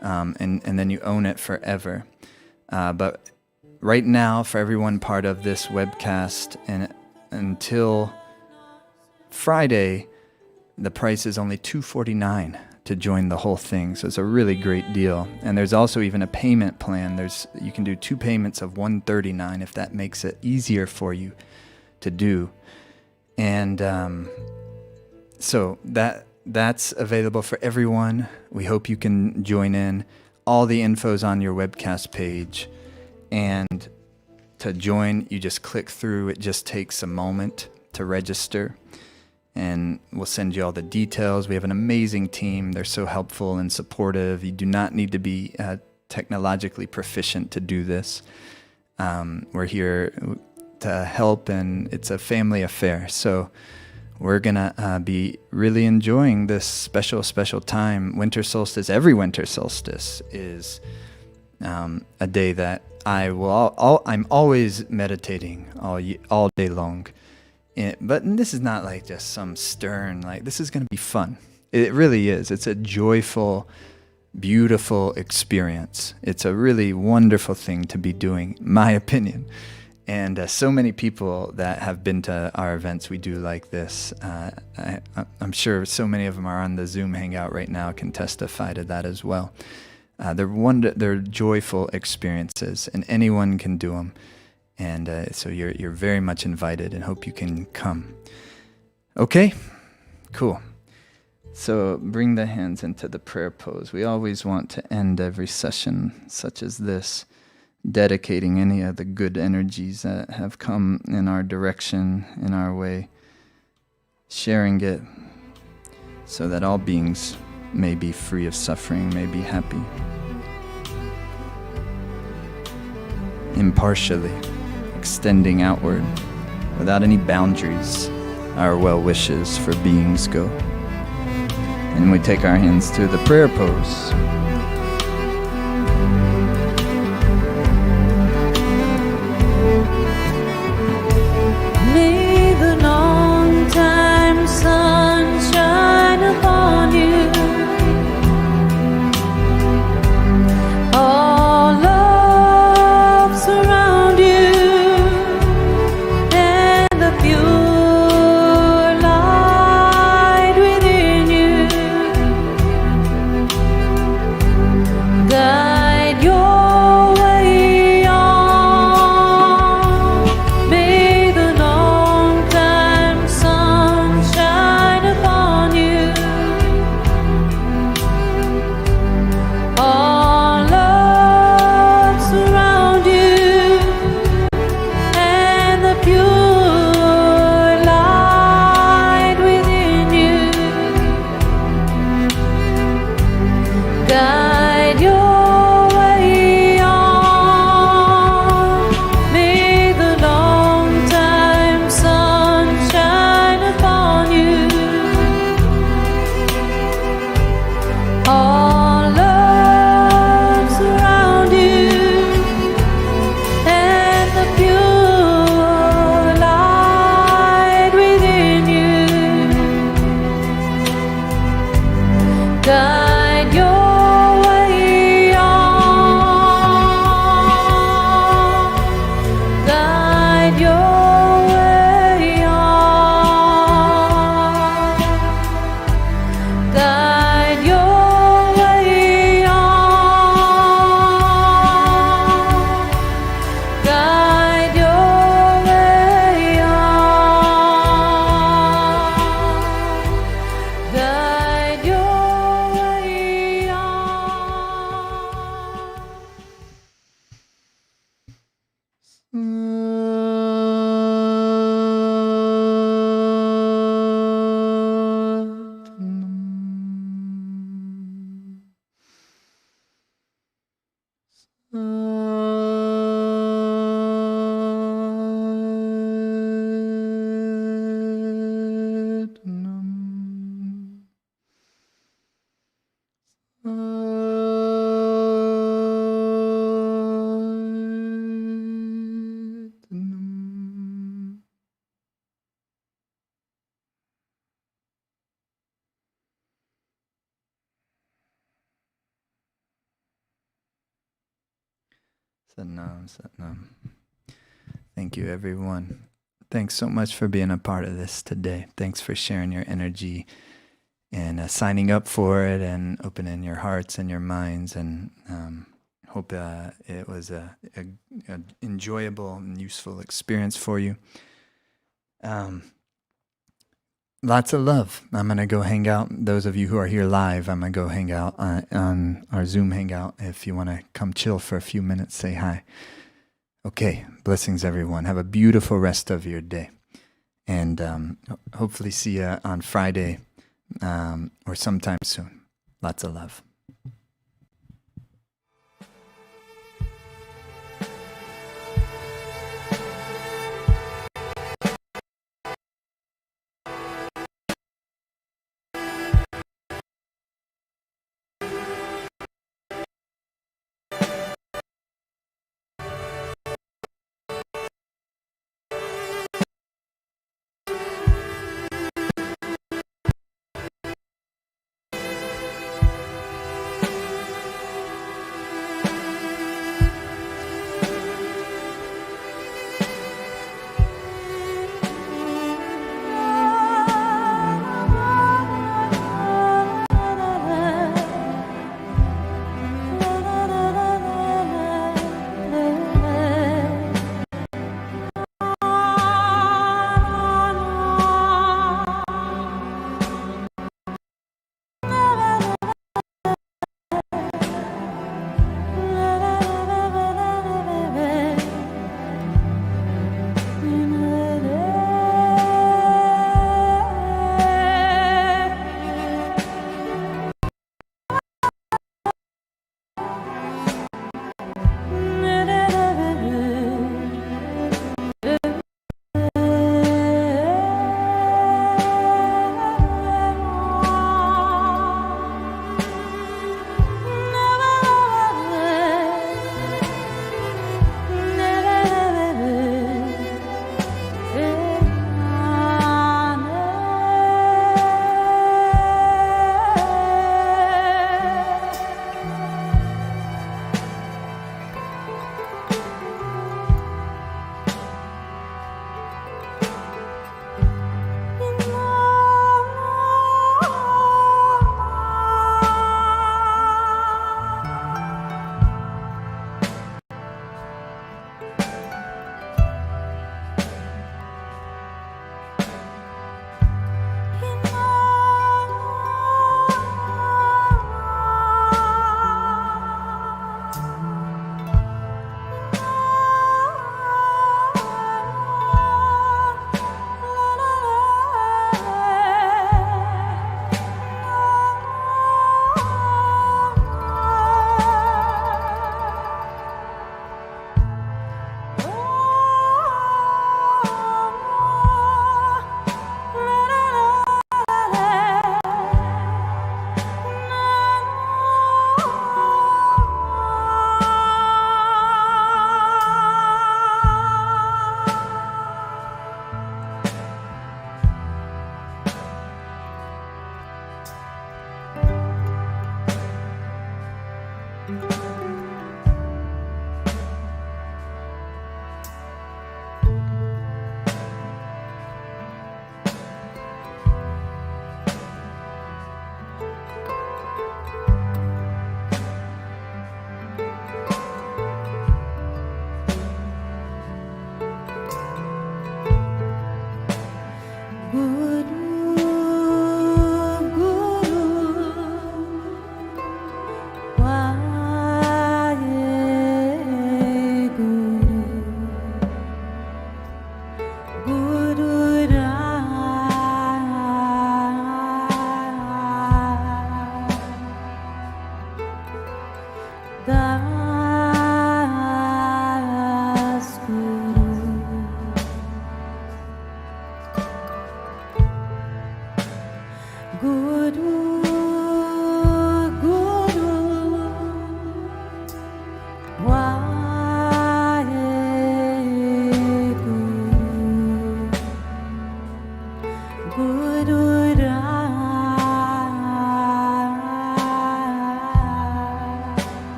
A: and then you own it forever. But right now, for everyone part of this webcast, and until Friday, the price is only $249 to join the whole thing. So it's a really great deal. And there's also even a payment plan. You can do 2 payments of $139 if that makes it easier for you to do. And so that's available for everyone. We hope you can join in. All the info's on your webcast page. And to join, you just click through. It just takes a moment to register, and we'll send you all the details. We have an amazing team. They're so helpful and supportive. You do not need to be technologically proficient to do this. We're here to help, and it's a family affair. So we're going to be really enjoying this special, special time. Winter solstice, every winter solstice is a day that I'm always meditating all day long. But this is not like just some stern, like this is going to be fun. It really is. It's a joyful, beautiful experience. It's a really wonderful thing to be doing, my opinion. And so many people that have been to our events we do like this, I'm sure so many of them are on the Zoom Hangout right now, can testify to that as well. They're joyful experiences, and anyone can do them. And so you're very much invited, and hope you can come. Okay, cool. So bring the hands into the prayer pose. We always want to end every session such as this, dedicating any of the good energies that have come in our direction, in our way, sharing it so that all beings may be free of suffering, may be happy. Impartially, extending outward, without any boundaries, our well wishes for beings go. And we take our hands to the prayer pose.
B: May the long time sun shine upon you. All love surround you, and the pure light within you guide your way on. May the long time sun shine upon you. All love surround you, and the pure light within you guide your way on. May the long time sun shine upon you. All love surround you, and the pure light within you guide your way on. Guide your way on. Guide your way on. Guide your way on. Guide your way
A: Satnam, Satnam. Thank you, everyone. Thanks so much for being a part of this today. Thanks for sharing your energy and signing up for it and opening your hearts and your minds. And hope it was a enjoyable and useful experience for you. Lots of love. I'm going to go hang out. Those of you who are here live, I'm going to go hang out on our Zoom Hangout. If you want to come chill for a few minutes, say hi. Okay, blessings, everyone. Have a beautiful rest of your day. And hopefully see you on Friday or sometime soon. Lots of love.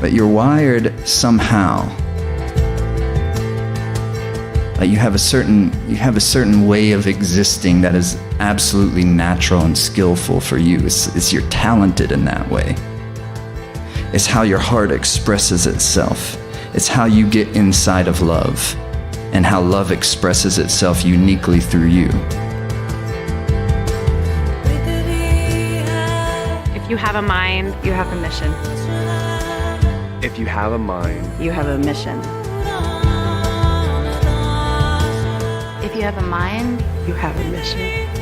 A: but you're wired somehow. You have a certain way of existing that is absolutely natural and skillful for you. You're talented in that way. It's how your heart expresses itself. It's how you get inside of love, and how love expresses itself uniquely through you.
C: If you have a mind, you have a mission.
D: If you have a mind,
E: you have a mission.
C: If you have a mind,
E: You have a mission.